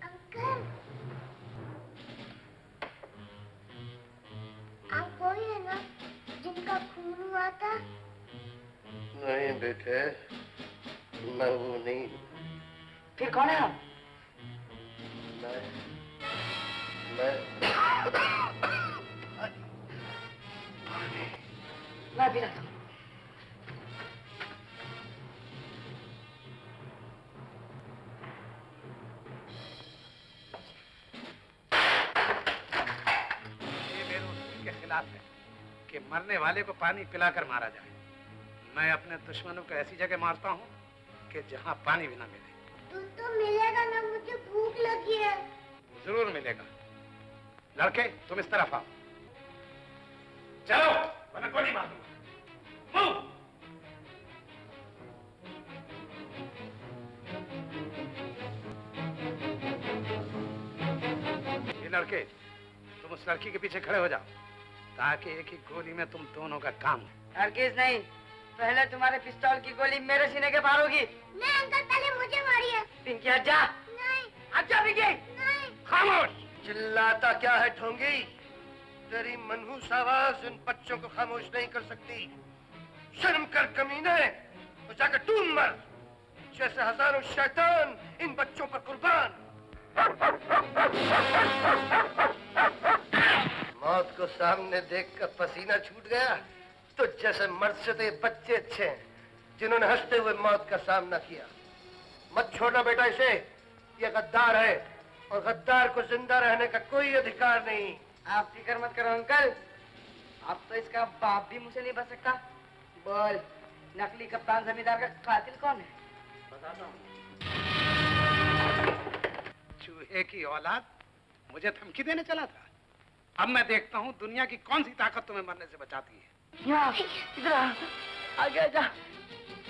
अंकल, आप वही है ना जिनका खून हुआ था? नहीं बेटे, मैं वो नहीं। फिर कौन है आप? मैं पिलाता हूँ। ये मेरे उसूल के खिलाफ है कि मरने वाले को पानी पिलाकर मारा जाए। मैं अपने दुश्मनों को ऐसी जगह मारता हूँ कि जहाँ पानी भी ना मिले। दूध तो मिलेगा ना, मुझे भूख लगी है। जरूर मिलेगा। लड़के तुम इस तरफ आओ। चलो वरना गोली मार दूंगा। मूव। ये लड़के तुम उस लड़की के पीछे खड़े हो जाओ ताकि एक ही गोली में तुम दोनों का काम हो। हरगिज नहीं, पहले तुम्हारे पिस्तौल की गोली मेरे सीने के पार होगी। नहीं अंकल, पहले मुझे मारिए। पिंकी हट जा। नहीं। हट जा पिंकी। नहीं। खामोश। चिल्लाता क्या है ढोंगी? तेरी मनहूस आवाज इन बच्चों को खामोश नहीं कर सकती। शर्म कर कमीने, तो जाकर तू मर जैसे हजारों शैतान इन बच्चों पर कुर्बान। मौत को सामने देखकर पसीना छूट गया तो जैसे मर्द से तो ये बच्चे अच्छे हैं जिन्होंने हंसते हुए मौत का सामना किया। मत छोड़ना बेटा इसे, ये गद्दार है और गद्दार को जिंदा रहने का कोई अधिकार नहीं। आप फिक्र मत करो अंकल, अब तो इसका बाप भी मुझसे नहीं बच सकता। बोल, नकली कप्तान जमींदार का कातिल कौन है? बताता हूँ। चूहे की औलाद मुझे धमकी देने चला था। अब मैं देखता हूँ दुनिया की कौन सी ताकत तुम्हें मरने से बचाती है। यहाँ इधर आगे जा।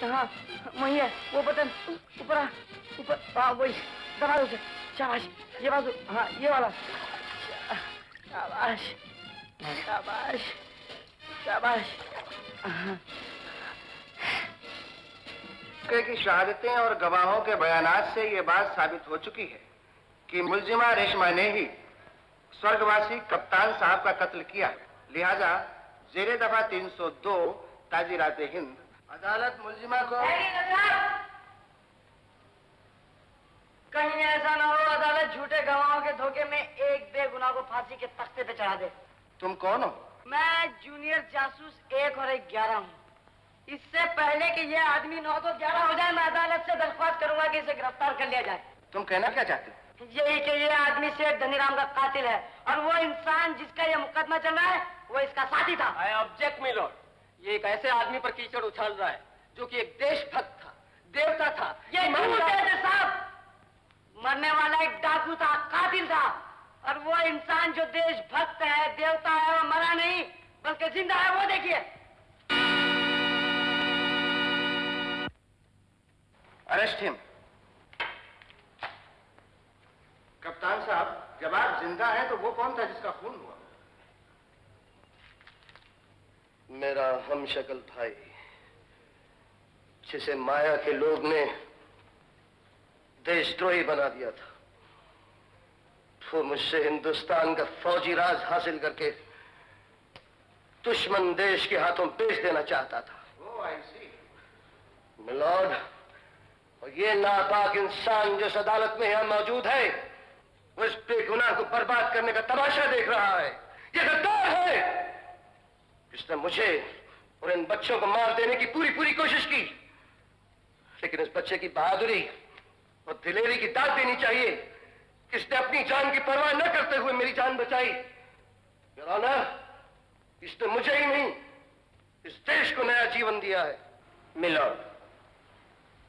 हाँ वही है वो बटन, ऊपर ऊपर। हाँ वही, दबा दो उसे। शाबाश, ये बाजू। हाँ ये वाला। शाबाश शाबाश शाबाश। की शहादतें और गवाहों के बयानात से ये बात साबित हो चुकी है कि मुलजिमा रेशमा ने ही स्वर्गवासी कप्तान साहब का कत्ल किया। लिहाजा जेरे दफा 302 ताजीरात हिंद अदालत मुलजिमा को। कहीं ऐसा ना हो अदालत झूठे गवाहों के धोखे में एक बेगुनाह को फांसी के तख्ते पे चढ़ा दे। तुम कौन हो? मैं जूनियर जासूस 1 और 11 हूँ। इससे पहले कि ये आदमी 9 तो 11 हो जाए, मैं अदालत से दरख्वास्त करूंगा कि इसे गिरफ्तार कर लिया जाए। तुम कहना क्या चाहते हो? यही कि ये आदमी शेख धनीराम का कातिल है और वो इंसान जिसका ये मुकदमा चल रहा है वो इसका साथी था। आई ऑब्जेक्ट माय लॉर्ड, ये एक ऐसे आदमी पर कीचड़ उछाल रहा है जो कि एक देशभक्त था, देवता था। ये झूठ है जज साहब, मरने वाला एक डाकू था, कातिल था। और वो इंसान जो देशभक्त है, देवता है, वो मरा नहीं बल्कि जिंदा है। वो देखिए। Arrest him. कप्तान साहब, जब आप जिंदा हैं तो वो कौन था जिसका खून हुआ? मेरा हमशक्ल भाई, जिसे माया के लोग ने देशद्रोही बना दिया था। वो मुझसे हिंदुस्तान का फौजी राज हासिल करके दुश्मन देश के हाथों बेच देना चाहता था। मिलॉर्ड, और ये नापाक इंसान जिस अदालत में यहां मौजूद है वो इस बेगुनाह को बर्बाद करने का तमाशा देख रहा है। ये गद्दार है, इसने मुझे और इन बच्चों को मार देने की पूरी कोशिश की, लेकिन इस बच्चे की बहादुरी और दिलेरी की दाद देनी चाहिए। इसने अपनी जान की परवाह न करते हुए मेरी जान बचाई। योर ऑनर, इसने मुझे ही नहीं इस देश को नया जीवन दिया है। मिलॉर्ड,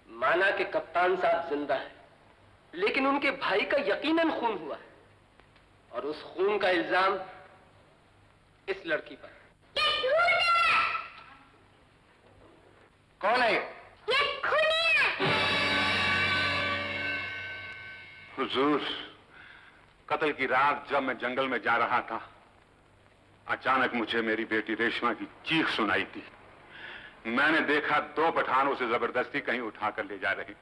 माना कि कप्तान साहब जिंदा है, लेकिन उनके भाई का यकीनन खून हुआ है और उस खून का इल्जाम इस लड़की पर। कौन है? ये खूनी है। हुजूर, कत्ल की रात जब मैं जंगल में जा रहा था, अचानक मुझे मेरी बेटी रेशमा की चीख सुनाई थी। मैंने देखा 2 पठान उसे जबरदस्ती कहीं उठाकर ले जा रहे।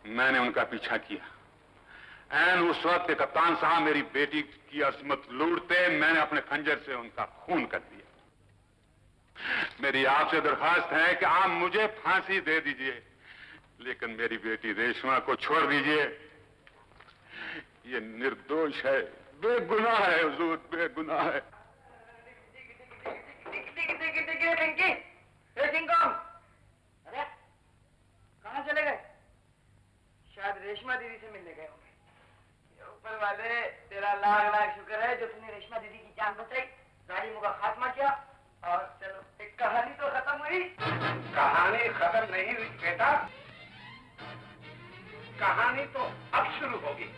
मैंने उनका पीछा किया। ऐन उस वक्त कप्तान साहब मेरी बेटी की असमत लूटते, मैंने अपने खंजर से उनका खून कर दिया। मेरी आपसे दरखास्त है कि आप मुझे फांसी दे दीजिए, लेकिन मेरी बेटी रेशमा को छोड़ दीजिए। ये निर्दोष है, बेगुनाह है हुजूर, बेगुनाह है। से मिलने गए होंगे। ऊपर वाले तेरा लाख लाख शुक्र है जो तूने रेशमा दीदी की जान बचाई, जालिमों का खात्मा किया। और चलो एक कहानी तो खत्म हुई। कहानी खत्म नहीं हुई बेटा, कहानी तो अब शुरू होगी।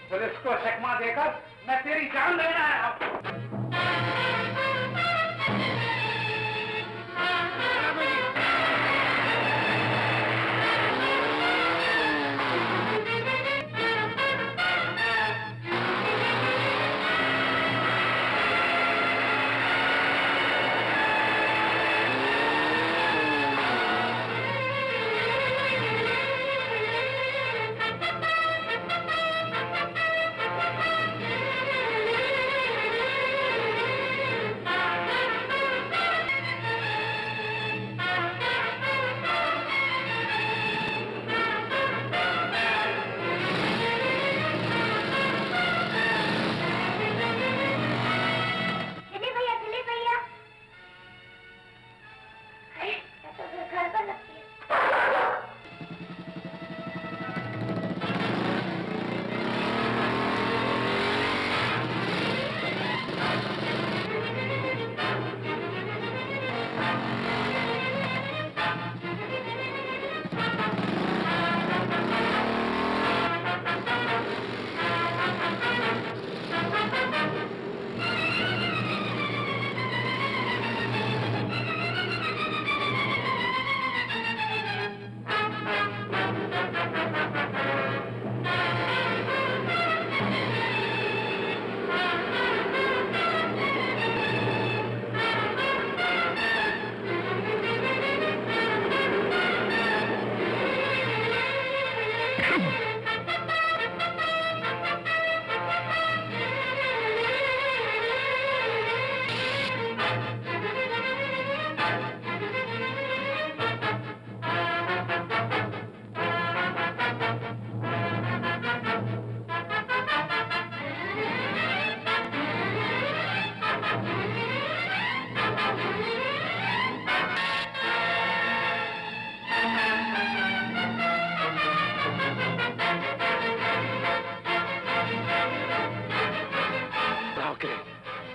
पुलिस को चकमा देकर मैं तेरी जान लेना है।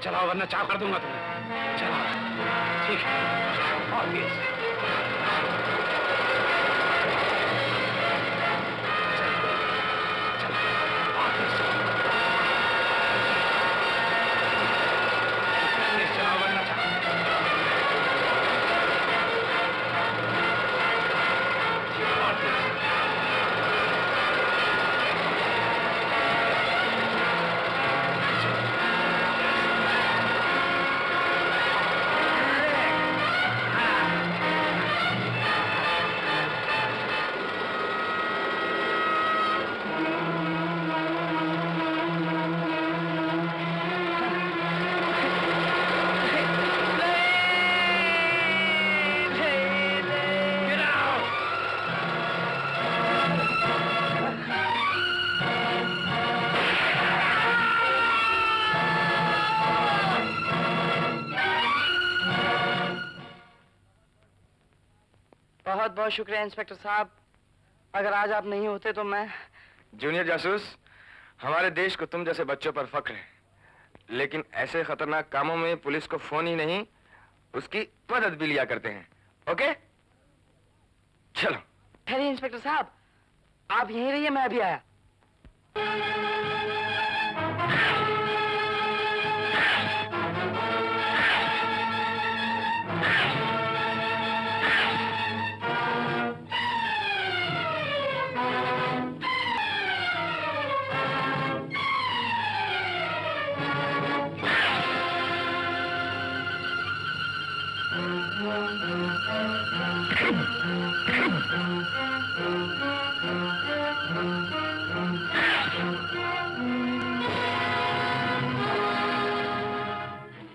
चलाओ वरना चाव कर दूंगा तुम्हें। चलाओ, ठीक है। और तेज। बहुत बहुत शुक्रिया इंस्पेक्टर साहब, अगर आज आप नहीं होते तो मैं। जूनियर जासूस, हमारे देश को तुम जैसे बच्चों पर फख्र है, लेकिन ऐसे खतरनाक कामों में पुलिस को फोन ही नहीं उसकी मदद भी लिया करते हैं। ओके, चलो। ठहरिए इंस्पेक्टर साहब, आप यहीं रहिए, मैं अभी आया।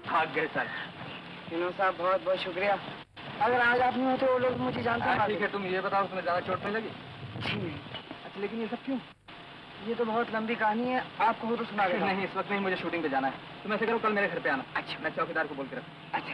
भाग गए सर। तीनों साहब बहुत बहुत शुक्रिया, अगर आज आप नहीं होते वो लोग मुझे जानते हैं। ठीक है, तुम ये बताओ तुम्हें ज्यादा चोट नहीं लगी? जी नहीं। अच्छा, लेकिन ये सब क्यों? ये तो बहुत लंबी कहानी है, आपको हो तो सुना देता हूं। नहीं, इस वक्त नहीं, मुझे शूटिंग पे जाना है। तुम ऐसे करो, कल मेरे घर पे आना। अच्छा, मैं चौकीदार को बोल के रखूं। अच्छा।